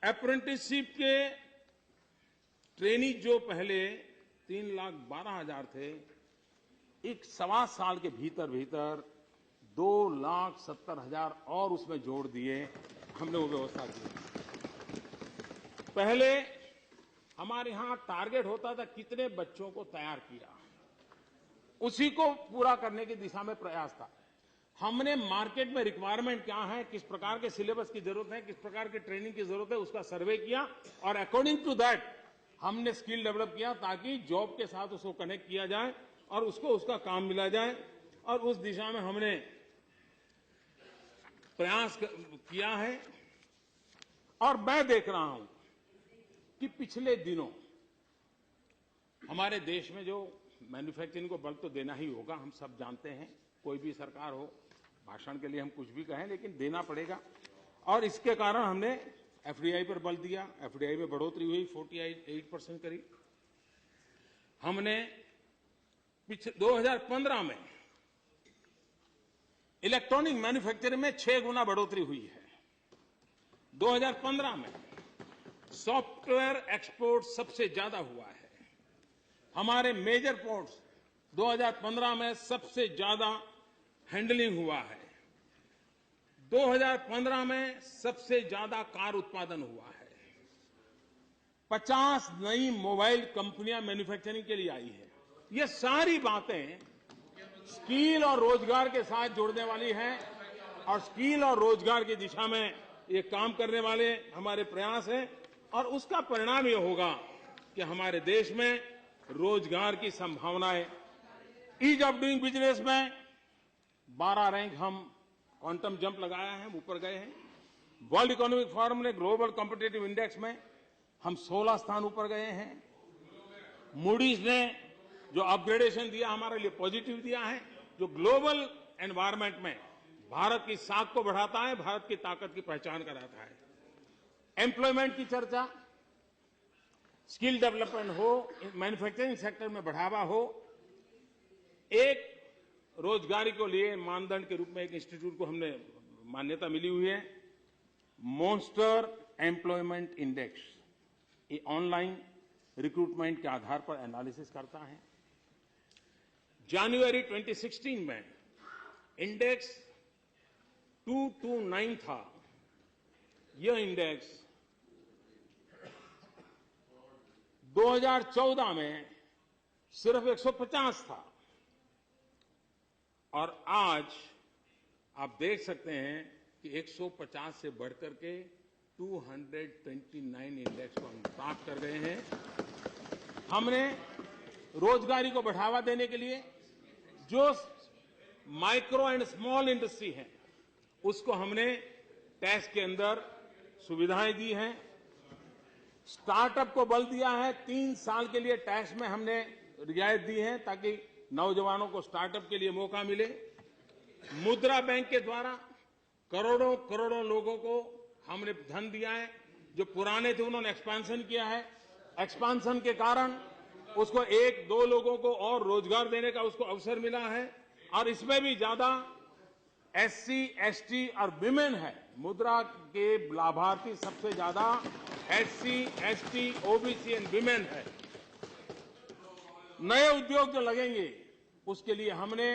अप्रेंटिसशिप के ट्रेनी जो पहले 3,12,000 थे, एक 1.25 साल के भीतर 2,70,000 और उसमें जोड़ दिए। हमने वो व्यवस्था की। पहले हमारे यहां टारगेट होता था कितने बच्चों को तैयार किया, उसी को पूरा करने की दिशा में प्रयास था। हमने मार्केट में रिक्वायरमेंट क्या है, किस प्रकार के सिलेबस की जरूरत है, किस प्रकार की ट्रेनिंग की जरूरत है, उसका सर्वे किया और अकॉर्डिंग टू दैट हमने स्किल डेवलप किया ताकि जॉब के साथ उसको कनेक्ट किया जाए और उसको उसका काम मिला जाए। और उस दिशा में हमने प्रयास किया है। और मैं देख रहा हूं कि पिछले दिनों हमारे देश में जो मैन्युफैक्चरिंग को बल तो देना ही होगा, हम सब जानते हैं। कोई भी सरकार हो, भाषण के लिए हम कुछ भी कहें लेकिन देना पड़ेगा। और इसके कारण हमने एफडीआई पर बल दिया। एफडीआई में बढ़ोतरी हुई 48% करीब। हमने 2015 में इलेक्ट्रॉनिक मैन्युफैक्चरिंग में 6 गुना बढ़ोतरी हुई है। 2015 में सॉफ्टवेयर एक्सपोर्ट सबसे ज्यादा हुआ है। हमारे मेजर पोर्ट्स 2015 में सबसे ज्यादा हैंडलिंग हुआ है। 2015 में सबसे ज्यादा कार उत्पादन हुआ है। 50 नई मोबाइल कंपनियां मैन्युफैक्चरिंग के लिए आई है। ये सारी बातें स्किल और रोजगार के साथ जुड़ने वाली हैं और स्किल और रोजगार की दिशा में ये काम करने वाले हमारे प्रयास हैं। और उसका परिणाम ये होगा कि हमारे देश में रोजगार की संभावनाएं, ईज ऑफ डूइंग बिजनेस में 12 रैंक हम क्वांटम जंप लगाया है, हम ऊपर गए हैं। वर्ल्ड इकोनॉमिक फोरम ने ग्लोबल कॉम्पिटिटिव इंडेक्स में हम 16 स्थान ऊपर गए हैं। मूडीज ने जो अपग्रेडेशन दिया हमारे लिए पॉजिटिव दिया है, जो ग्लोबल एनवायरमेंट में भारत की साख को बढ़ाता है, भारत की ताकत की पहचान कराता है। एम्प्लॉयमेंट की चर्चा, स्किल डेवलपमेंट हो, मैन्युफैक्चरिंग सेक्टर में बढ़ावा हो। एक रोजगारी को लिए मानदंड के रूप में एक इंस्टीट्यूट को हमने मान्यता मिली हुई है, मॉन्स्टर एम्प्लॉयमेंट इंडेक्स। ये ऑनलाइन रिक्रूटमेंट के आधार पर एनालिसिस करता है। जनवरी 2016 में इंडेक्स 229 था। यह इंडेक्स 2014 में सिर्फ 150 था और आज आप देख सकते हैं कि 150 से बढ़कर के 229 इंडेक्स को हम प्राप्त कर गए हैं। हमने रोजगारी को बढ़ावा देने के लिए जो माइक्रो एंड स्मॉल इंडस्ट्री है उसको हमने टैक्स के अंदर सुविधाएं दी हैं। स्टार्टअप को बल दिया है। 3 साल के लिए टैक्स में हमने रियायत दी है ताकि नौजवानों को स्टार्टअप के लिए मौका मिले। मुद्रा बैंक के द्वारा करोड़ों करोड़ों लोगों को हमने धन दिया है। जो पुराने थे उन्होंने एक्सपेंशन किया है। एक्सपेंशन के कारण उसको 1-2 लोगों को और रोजगार देने का उसको अवसर मिला है। और इसमें भी ज्यादा SC, ST और विमेन है। मुद्रा के लाभार्थी सबसे ज्यादा SC, ST, OBC and women है। नए उद्योग जो लगेंगे उसके लिए हमने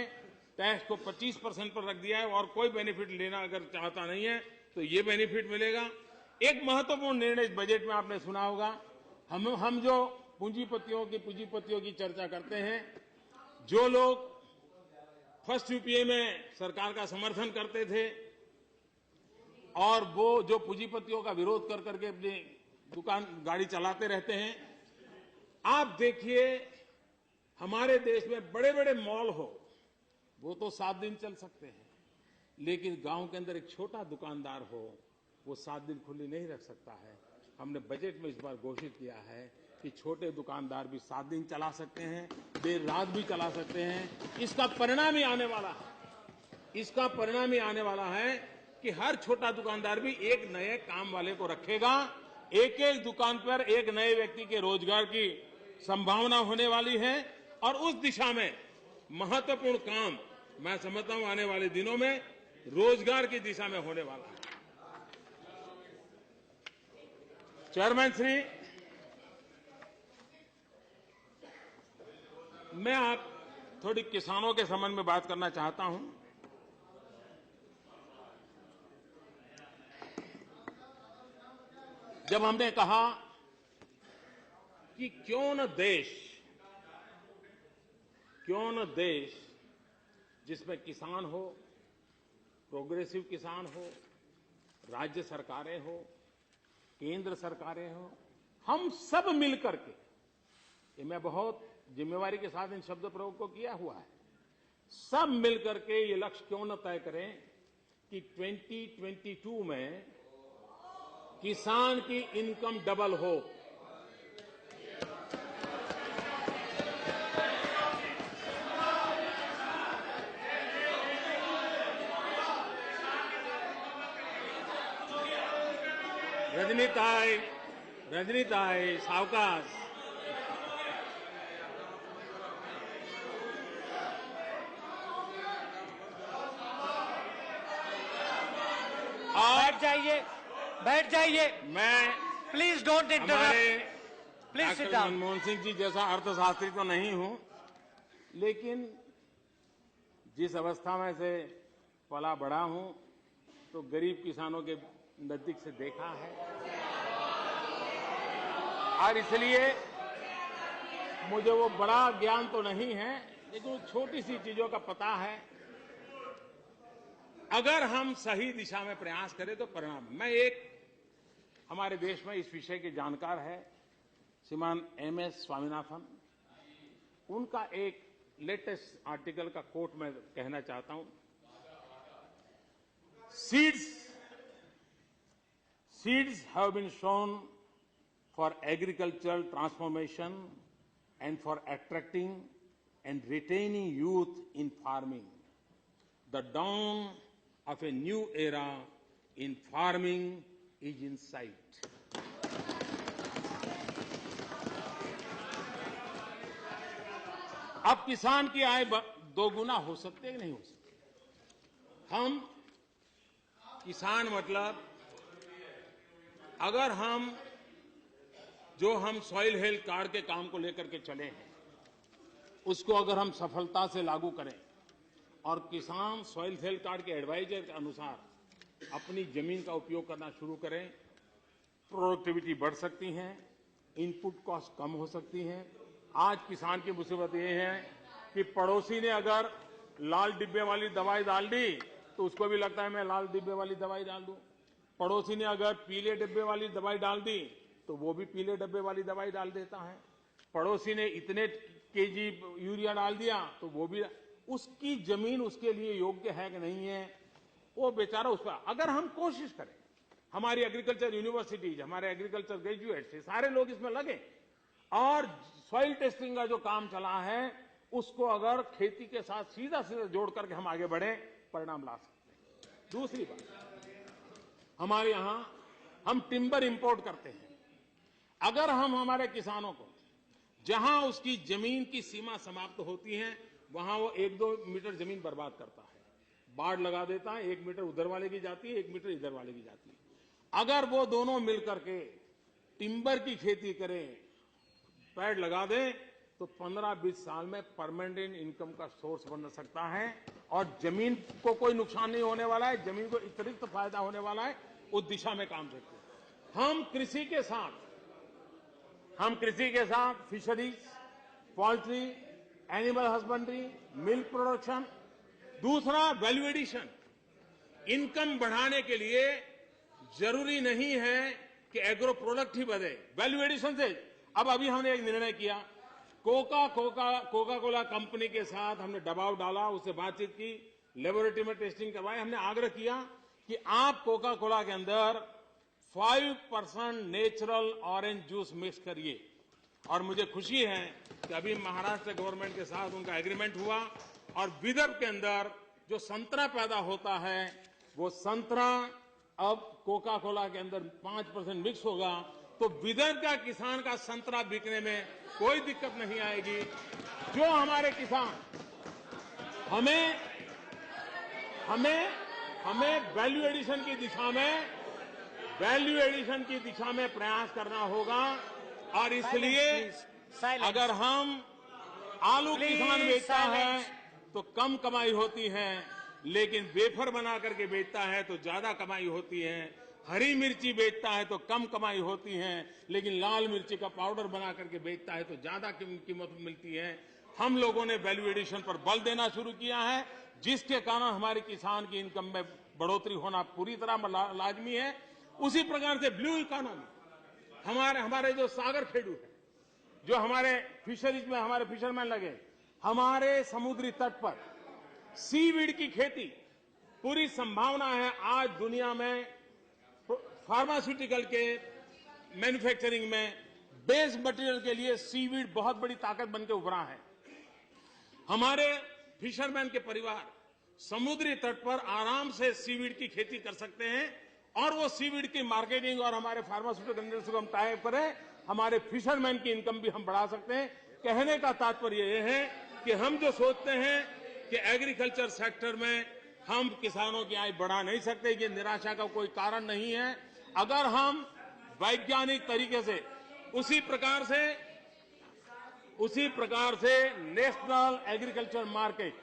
टैक्स को 25% पर रख दिया है और कोई बेनिफिट लेना अगर चाहता नहीं है तो ये बेनिफिट मिलेगा। एक महत्वपूर्ण निर्णय इस बजट में आपने सुना होगा। हम जो पूंजीपतियों की चर्चा करते हैं, जो लोग फर्स्ट यूपीए में सरकार का समर्थन करते थे और वो जो पूंजीपतियों का विरोध कर करके अपनी गाड़ी चलाते रहते हैं, आप देखिए हमारे देश में बड़े बड़े मॉल हो, वो तो 7 दिन चल सकते हैं, लेकिन गांव के अंदर एक छोटा दुकानदार हो, वो 7 दिन खुली नहीं रख सकता है। हमने बजट में इस बार घोषित किया है कि छोटे दुकानदार भी 7 दिन चला सकते हैं, देर रात भी चला सकते हैं। इसका परिणाम ही आने वाला है कि हर छोटा दुकानदार भी एक नए काम वाले को रखेगा। एक एक दुकान पर एक नए व्यक्ति के रोजगार की संभावना होने वाली है और उस दिशा में महत्वपूर्ण काम मैं समझता हूं आने वाले दिनों में रोजगार की दिशा में होने वाला है। चेयरमैन श्री, मैं आप थोड़ी किसानों के संबंध में बात करना चाहता हूं। जब हमने कहा कि क्यों न देश जिसमें किसान हो, प्रोग्रेसिव किसान हो, राज्य सरकारें हो, केंद्र सरकारें हो, हम सब मिलकर के, ये मैं बहुत जिम्मेवारी के साथ इन शब्द प्रयोग को किया हुआ है, सब मिलकर के ये लक्ष्य क्यों न तय करें कि 2022 में किसान की इनकम डबल हो। रजनीताई सावकाश। बैठ जाइए। मैं please don't interrupt. Please sit down. Manmohan Singh ji जैसा अर्थशास्त्री तो नहीं हूं, लेकिन जिस अवस्था में से पला बड़ा हूं तो गरीब किसानों के नजदीक से देखा है और इसलिए मुझे वो बड़ा ज्ञान तो नहीं है, लेकिन छोटी सी चीजों का पता है। अगर हम सही दिशा में प्रयास करें तो परिणाम। हमारे देश में इस विषय के जानकार है श्रीमान MS स्वामीनाथन, उनका एक लेटेस्ट आर्टिकल का कोट मैं कहना चाहता हूं। Seeds have been shown for agricultural transformation and for attracting and retaining youth in farming. The dawn of a new era in farming is in sight. अब किसान की आय दोगुना हो सकती है कि नहीं हो सकती? हम किसान मतलब अगर हम सॉइल हेल्थ कार्ड के काम को लेकर के चले हैं, उसको अगर हम सफलता से लागू करें और किसान सॉइल हेल्थ कार्ड के एडवाइजर के अनुसार अपनी जमीन का उपयोग करना शुरू करें, प्रोडक्टिविटी बढ़ सकती है, इनपुट कॉस्ट कम हो सकती है। आज किसान की मुसीबत यह है कि पड़ोसी ने अगर लाल डिब्बे वाली दवाई डाल दी तो उसको भी लगता है मैं लाल डिब्बे वाली दवाई डाल दूं। पड़ोसी ने अगर पीले डिब्बे वाली दवाई डाल दी तो वो भी पीले डिब्बे वाली दवाई डाल देता है। पड़ोसी ने इतने केजी यूरिया डाल दिया तो वो भी, उसकी जमीन उसके लिए योग्य है कि नहीं है, वो बेचारा उस पर। अगर हम कोशिश करें, हमारी एग्रीकल्चर यूनिवर्सिटीज, हमारे एग्रीकल्चर ग्रेजुएट्स, सारे लोग इसमें लगे और सॉइल टेस्टिंग का जो काम चला है उसको अगर खेती के साथ सीधा जोड़ करके हम आगे बढ़े, परिणाम ला सकते हैं। दूसरी बात, हमारे यहां हम टिम्बर इंपोर्ट करते हैं। अगर हम हमारे किसानों को, जहां उसकी जमीन की सीमा समाप्त होती है वहां वो 1-2 मीटर जमीन बर्बाद करता है, बाढ़ लगा देता है, 1 मीटर उधर वाले की जाती है, 1 मीटर इधर वाले की जाती है। अगर वो दोनों मिलकर के टिम्बर की खेती करें, पेड़ लगा दें, तो 15-20 साल में परमानेंट इनकम का सोर्स बन सकता है और जमीन को कोई नुकसान नहीं होने वाला है, जमीन को अतिरिक्त फायदा होने वाला है। उस दिशा में काम करते हैं। हम कृषि के साथ fisheries, poultry, animal husbandry, milk production, दूसरा वैल्यू एडिशन, इनकम बढ़ाने के लिए जरूरी नहीं है कि एग्रो प्रोडक्ट ही बढ़े, वैल्यू एडिशन से। अब अभी हमने एक निर्णय किया, कोका कोला कंपनी के साथ हमने दबाव डाला, उससे बातचीत की, लेबोरेटरी में टेस्टिंग करवाई। हमने आग्रह किया कि आप कोका कोला के अंदर 5% नेचुरल ऑरेंज जूस मिक्स करिए। और मुझे खुशी है कि अभी महाराष्ट्र गवर्नमेंट के साथ उनका एग्रीमेंट हुआ और विदर्भ के अंदर जो संतरा पैदा होता है वो संतरा अब कोका कोला के अंदर 5% मिक्स होगा, तो विदर्भ का किसान का संतरा बिकने में कोई दिक्कत नहीं आएगी। जो हमारे किसान हमें वैल्यू एडिशन की दिशा में प्रयास करना होगा। और इसलिए अगर हम आलू किसान बेचता है तो कम कमाई होती है, लेकिन वेफर बना करके बेचता है तो ज्यादा कमाई होती है। हरी मिर्ची बेचता है तो कम कमाई होती है, लेकिन लाल मिर्ची का पाउडर बना करके बेचता है तो ज्यादा कीमत मिलती है। हम लोगों ने वैल्यू एडिशन पर बल देना शुरू किया है, जिसके कारण हमारे किसान की इनकम में बढ़ोतरी होना पूरी तरह लाजमी है। उसी प्रकार से ब्लू इकोनॉमी, हमारे जो सागर खेडू है, जो हमारे फिशरीज में हमारे फिशरमैन लगे, हमारे समुद्री तट पर सीवीड की खेती, पूरी संभावना है। आज दुनिया में फार्मास्यूटिकल के मैन्युफैक्चरिंग में बेस मटेरियल के लिए सीवीड बहुत बड़ी ताकत बनकर उभरा है। हमारे फिशरमैन के परिवार समुद्री तट पर आराम से सीवीड की खेती कर सकते हैं और वो सीवीड की मार्केटिंग और हमारे फार्मास्यूटिकल इंडस्ट्री को हम टाई अप करें, हमारे फिशरमैन की इनकम भी हम बढ़ा सकते हैं। कहने का तात्पर्य यह है कि हम जो सोचते हैं कि एग्रीकल्चर सेक्टर में हम किसानों की आय बढ़ा नहीं सकते, ये निराशा का कोई कारण नहीं है। अगर हम वैज्ञानिक तरीके से उसी प्रकार से नेशनल एग्रीकल्चर मार्केट,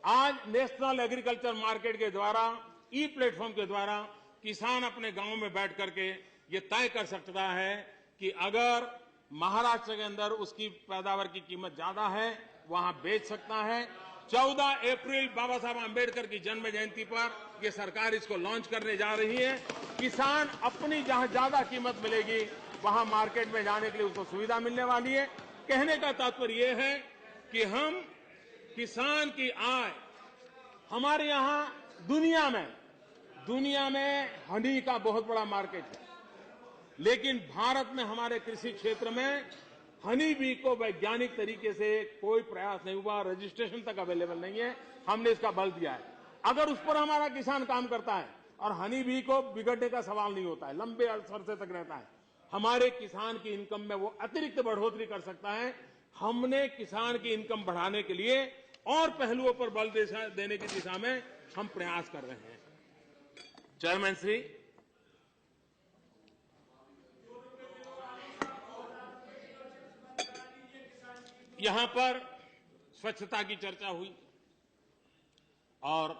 आज नेशनल एग्रीकल्चर मार्केट के द्वारा, ई प्लेटफॉर्म के द्वारा किसान अपने गांव में बैठ करके ये तय कर सकता है कि अगर महाराष्ट्र के अंदर उसकी पैदावार की कीमत ज्यादा है, वहां बेच सकता है। 14 अप्रैल बाबा साहब आंबेडकर की जन्म जयंती पर यह सरकार इसको लॉन्च करने जा रही है। किसान अपनी जहां ज्यादा कीमत मिलेगी वहां मार्केट में जाने के लिए उसको सुविधा मिलने वाली है। कहने का तात्पर्य यह है कि हम किसान की आय, हमारे यहां दुनिया में हनी का बहुत बड़ा मार्केट है, लेकिन भारत में हमारे कृषि क्षेत्र में हनी बी को वैज्ञानिक तरीके से कोई प्रयास नहीं हुआ, रजिस्ट्रेशन तक अवेलेबल नहीं है। हमने इसका बल दिया है। अगर उस पर हमारा किसान काम करता है और हनी बी को बिगड़ने का सवाल नहीं होता है, लंबे अरसे तक रहता है, हमारे किसान की इनकम में वो अतिरिक्त बढ़ोतरी कर सकता है। हमने किसान की इनकम बढ़ाने के लिए और पहलुओं पर बल देने की दिशा में हम प्रयास कर रहे हैं। चेयरमैन श्री, यहां पर स्वच्छता की चर्चा हुई और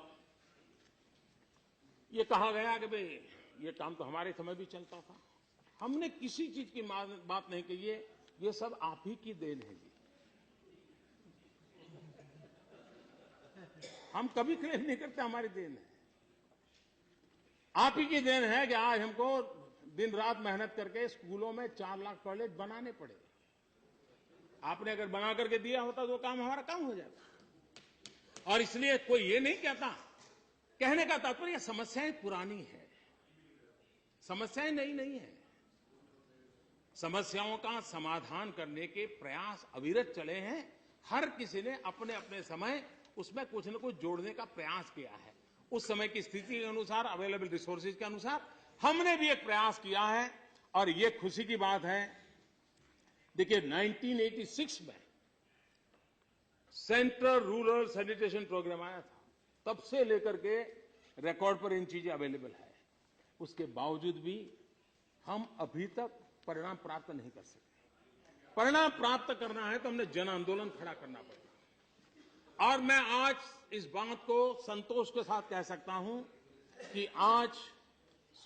ये कहा गया कि भाई ये काम तो हमारे समय भी चलता था। हमने किसी चीज की बात नहीं कही है, ये सब आप ही की देन है जी। हम कभी क्लेम नहीं करते हमारी देन है, आप ही की देन है कि आज हमको दिन रात मेहनत करके स्कूलों में 4 लाख टॉयलेट बनाने पड़े। आपने अगर बना करके दिया होता तो काम हमारा काम हो जाता। और इसलिए कोई ये नहीं कहता, कहने का तात्पर्य समस्याएं पुरानी है, समस्याएं नई नहीं है। समस्याओं का समाधान करने के प्रयास अविरत चले हैं। हर किसी ने अपने अपने समय उसमें कुछ न कुछ जोड़ने का प्रयास किया है। उस समय की स्थिति के अनुसार, अवेलेबल रिसोर्सेज के अनुसार हमने भी एक प्रयास किया है और ये खुशी की बात है। देखिए 1986 में सेंट्रल रूरल सैनिटेशन प्रोग्राम आया था, तब से लेकर के रिकॉर्ड पर इन चीजें अवेलेबल है। उसके बावजूद भी हम अभी तक परिणाम प्राप्त नहीं कर सके। परिणाम प्राप्त करना है तो हमने जन आंदोलन खड़ा करना पड़ेगा। और मैं आज इस बात को संतोष के साथ कह सकता हूं कि आज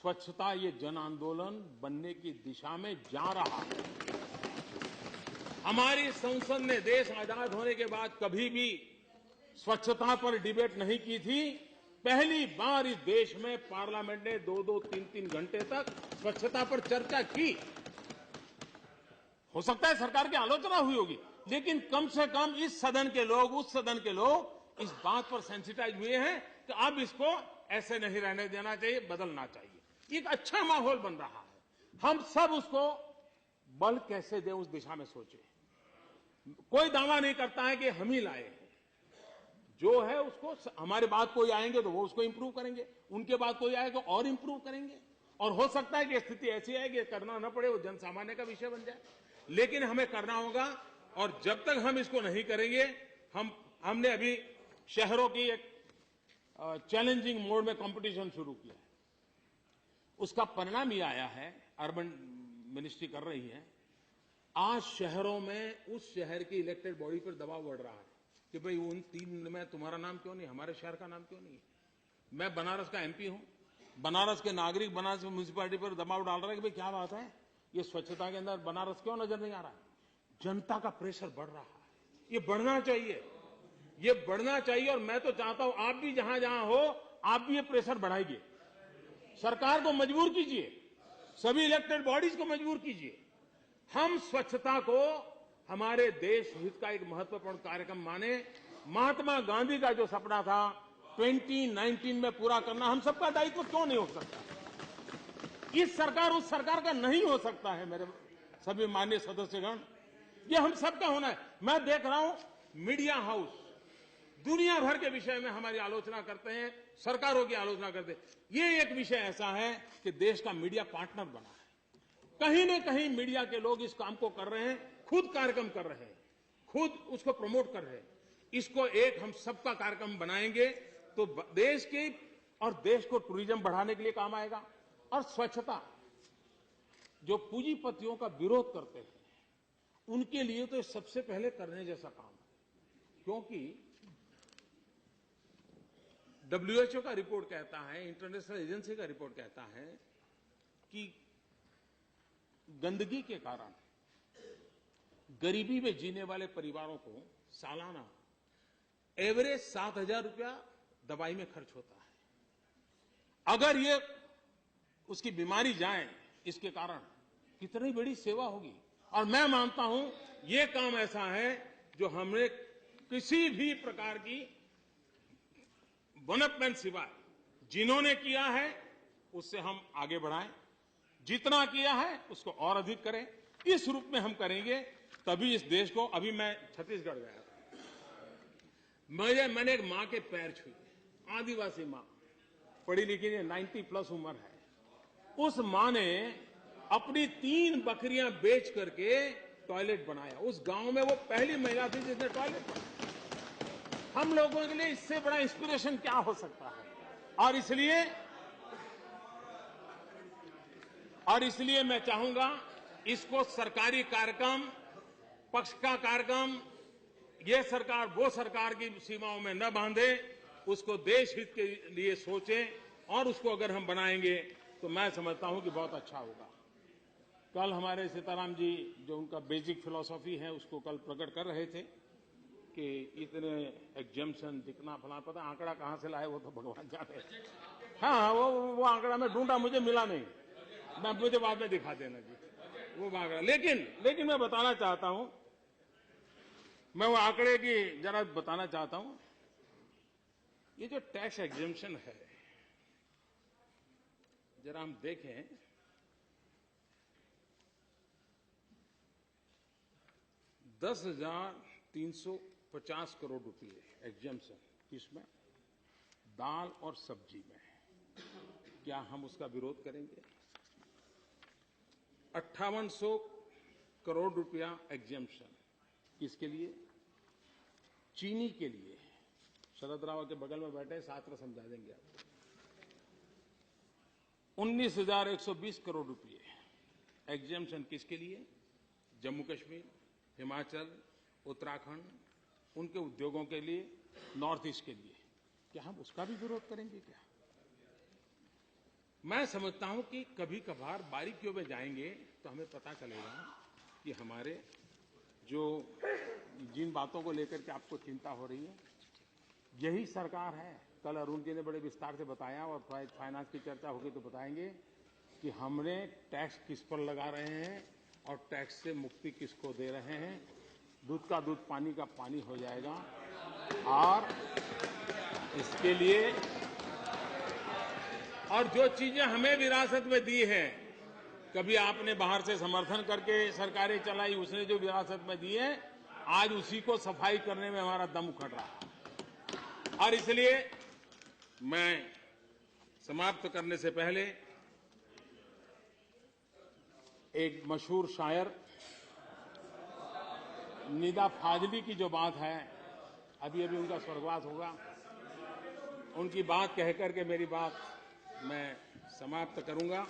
स्वच्छता ये जन आंदोलन बनने की दिशा में जा रहा है। हमारी संसद ने देश आजाद होने के बाद कभी भी स्वच्छता पर डिबेट नहीं की थी। पहली बार इस देश में पार्लियामेंट ने 2-2, 3-3 घंटे तक स्वच्छता पर चर्चा की। हो सकता है सरकार की आलोचना हुई होगी, लेकिन कम से कम इस सदन के लोग, उस सदन के लोग इस बात पर सेंसिटाइज हुए हैं कि अब इसको ऐसे नहीं रहने देना चाहिए, बदलना चाहिए। एक अच्छा माहौल बन रहा है। हम सब उसको बल कैसे दें उस दिशा में सोचें। कोई दावा नहीं करता है कि हम ही लाए हैं। जो है उसको, हमारे बाद कोई आएंगे तो वो उसको इंप्रूव करेंगे, उनके बाद कोई आएगा तो और इंप्रूव करेंगे, और हो सकता है कि स्थिति ऐसी है कि करना न पड़े, वो जन सामान्य का विषय बन जाए। लेकिन हमें करना होगा, और जब तक हम इसको नहीं करेंगे, हमने अभी शहरों की एक चैलेंजिंग मोड में कंपटीशन शुरू किया है। उसका परिणाम ये आया है, अर्बन मिनिस्ट्री कर रही है, आज शहरों में उस शहर की इलेक्टेड बॉडी पर दबाव बढ़ रहा है कि भाई उन 3 में तुम्हारा नाम क्यों नहीं, हमारे शहर का नाम क्यों नहीं है। मैं बनारस का एमपी हूं, बनारस के नागरिक बनारस की म्यूनिसिपैलिटी पर दबाव डाल रहे हैं कि भाई क्या बात है, ये स्वच्छता के अंदर बनारस क्यों नजर नहीं आ रहा है। जनता का प्रेशर बढ़ रहा है, ये बढ़ना चाहिए, ये बढ़ना चाहिए। और मैं तो चाहता हूं आप भी जहां जहां हो, आप भी ये प्रेशर बढ़ाइए, सरकार को मजबूर कीजिए, सभी इलेक्टेड बॉडीज को मजबूर कीजिए। हम स्वच्छता को हमारे देश हित का एक महत्वपूर्ण कार्यक्रम माने। महात्मा गांधी का जो सपना था 2019 में पूरा करना, हम सबका दायित्व क्यों नहीं हो सकता। इस सरकार उस सरकार का नहीं हो सकता है। मेरे सभी माननीय सदस्यगण, ये हम सबका होना है। मैं देख रहा हूं मीडिया हाउस दुनिया भर के विषय में हमारी आलोचना करते हैं, सरकारों की आलोचना करते हैं। ये एक विषय ऐसा है कि देश का मीडिया पार्टनर बना है। कहीं न कहीं मीडिया के लोग इस काम को कर रहे हैं, खुद कार्यक्रम कर रहे हैं, खुद उसको प्रमोट कर रहे हैं। इसको एक हम सबका कार्यक्रम बनाएंगे तो देश की और देश को टूरिज्म बढ़ाने के लिए काम आएगा। और स्वच्छता, जो पूंजीपतियों का विरोध करते हैं, उनके लिए तो सबसे पहले करने जैसा काम है। क्योंकि WHO का रिपोर्ट कहता है, इंटरनेशनल एजेंसी का रिपोर्ट कहता है कि गंदगी के कारण गरीबी में जीने वाले परिवारों को सालाना एवरेज 7,000 रुपया दवाई में खर्च होता है। अगर ये उसकी बीमारी जाए इसके कारण, कितनी बड़ी सेवा होगी। और मैं मानता हूं ये काम ऐसा है जो हमने किसी भी प्रकार की डेवलपमेंट सिवाय जिन्होंने किया है उससे हम आगे बढ़ाएं, जितना किया है उसको और अधिक करें। इस रूप में हम करेंगे तभी इस देश को। अभी मैं छत्तीसगढ़ गया था, मैंने एक मां के पैर छुए, आदिवासी मां, पढ़ी लिखी है, 90+ उम्र है। उस मां ने अपनी 3 बकरियां बेच करके टॉयलेट बनाया। उस गांव में वो पहली महिला थी जिसने टॉयलेट बनाया। हम लोगों के लिए इससे बड़ा इंस्पिरेशन क्या हो सकता है। और इसलिए मैं चाहूंगा इसको सरकारी कार्यक्रम, पक्ष का कार्यक्रम, ये सरकार वो सरकार की सीमाओं में न बांधे, उसको देश हित के लिए सोचें। और उसको अगर हम बनाएंगे तो मैं समझता हूं कि बहुत अच्छा होगा। कल हमारे सीताराम जी, जो उनका बेसिक फिलॉसफी है, उसको कल प्रकट कर रहे थे कि इतने एग्जम्पशन दिखना फला, पता आंकड़ा कहां से लाए वो तो भगवान जाने। हाँ, वो आंकड़ा मैं ढूंढा, मुझे मिला नहीं, मुझे बाद में दिखा देना जी वो आंकड़ा। लेकिन मैं बताना चाहता हूं, मैं वो आंकड़े की जरा बताना चाहता हूं। ये जो टैक्स एग्जम्पशन है, जरा हम देखें, $10,350 करोड़ रुपए एग्जम्पशन, किसमें? दाल और सब्जी में। क्या हम उसका विरोध करेंगे? 5800 करोड़ रुपया एग्जम्पशन, किसके लिए? चीनी के लिए। शरद राव के बगल में बैठे, साथ में समझा देंगे आपको। 19,120 करोड़ रुपए एग्जम्पशन किसके लिए? जम्मू कश्मीर, हिमाचल, उत्तराखंड, उनके उद्योगों के लिए, नॉर्थ ईस्ट के लिए। क्या हम उसका भी विरोध करेंगे क्या? मैं समझता हूं कि कभी कभार बारीकियों में जाएंगे तो हमें पता चलेगा कि हमारे जो जिन बातों को लेकर के आपको चिंता हो रही है, यही सरकार है। कल अरुण जी ने बड़े विस्तार से बताया और फाइनेंस की चर्चा होगी तो बताएंगे कि हमने टैक्स किस पर लगा रहे हैं और टैक्स से मुक्ति किसको दे रहे हैं। दूध का दूध, पानी का पानी हो जाएगा। और इसके लिए और जो चीजें हमें विरासत में दी है, कभी आपने बाहर से समर्थन करके सरकारें चलाई, उसने जो विरासत में दी है, आज उसी को सफाई करने में हमारा दम उखड़ रहा है। और इसलिए मैं समाप्त करने से पहले एक मशहूर शायर निदा फाजली की जो बात है, अभी अभी उनका स्वर्गवास होगा, उनकी बात कहकर के मेरी बात मैं समाप्त करूंगा।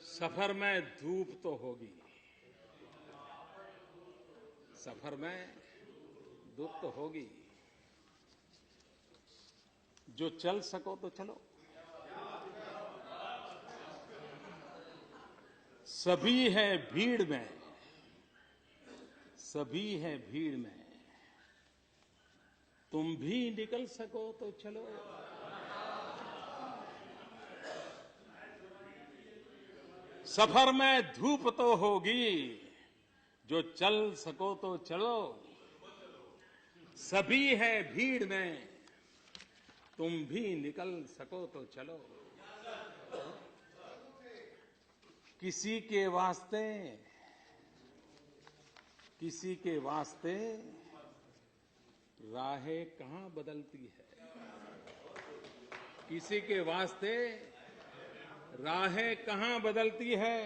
सफर में धूप तो होगी, सफर में धूप तो होगी, जो चल सको तो चलो। सभी है भीड़ में, सभी है भीड़ में, तुम भी निकल सको तो चलो। सफर में धूप तो होगी, जो चल सको तो चलो। सभी है भीड़ में, तुम भी निकल सको तो चलो। किसी के वास्ते, किसी के वास्ते राहें कहां बदलती है। किसी के वास्ते राहें कहां बदलती है।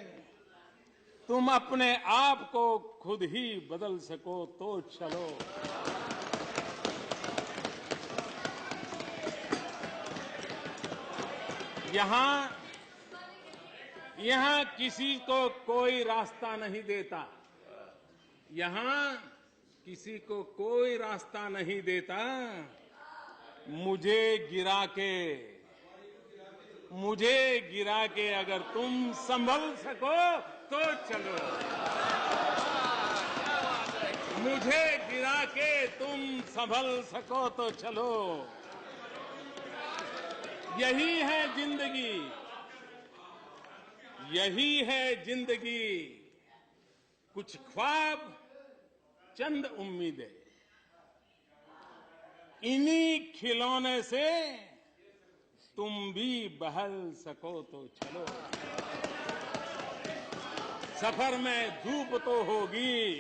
तुम अपने आप को खुद ही बदल सको तो चलो। यहां किसी को कोई रास्ता नहीं देता, यहां किसी को कोई रास्ता नहीं देता। मुझे गिरा के अगर तुम संभल सको तो चलो। मुझे गिरा के तुम संभल सको तो चलो। यही है जिंदगी, यही है जिंदगी। कुछ ख्वाब, चंद उम्मीदें, इन्हीं खिलौने से तुम भी बहल सको तो चलो। सफर में धूप तो होगी,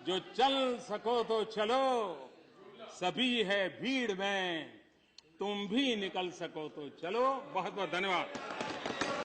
जो चल सको तो चलो। सभी है भीड़ में, तुम भी निकल सको तो चलो। बहुत बहुत धन्यवाद।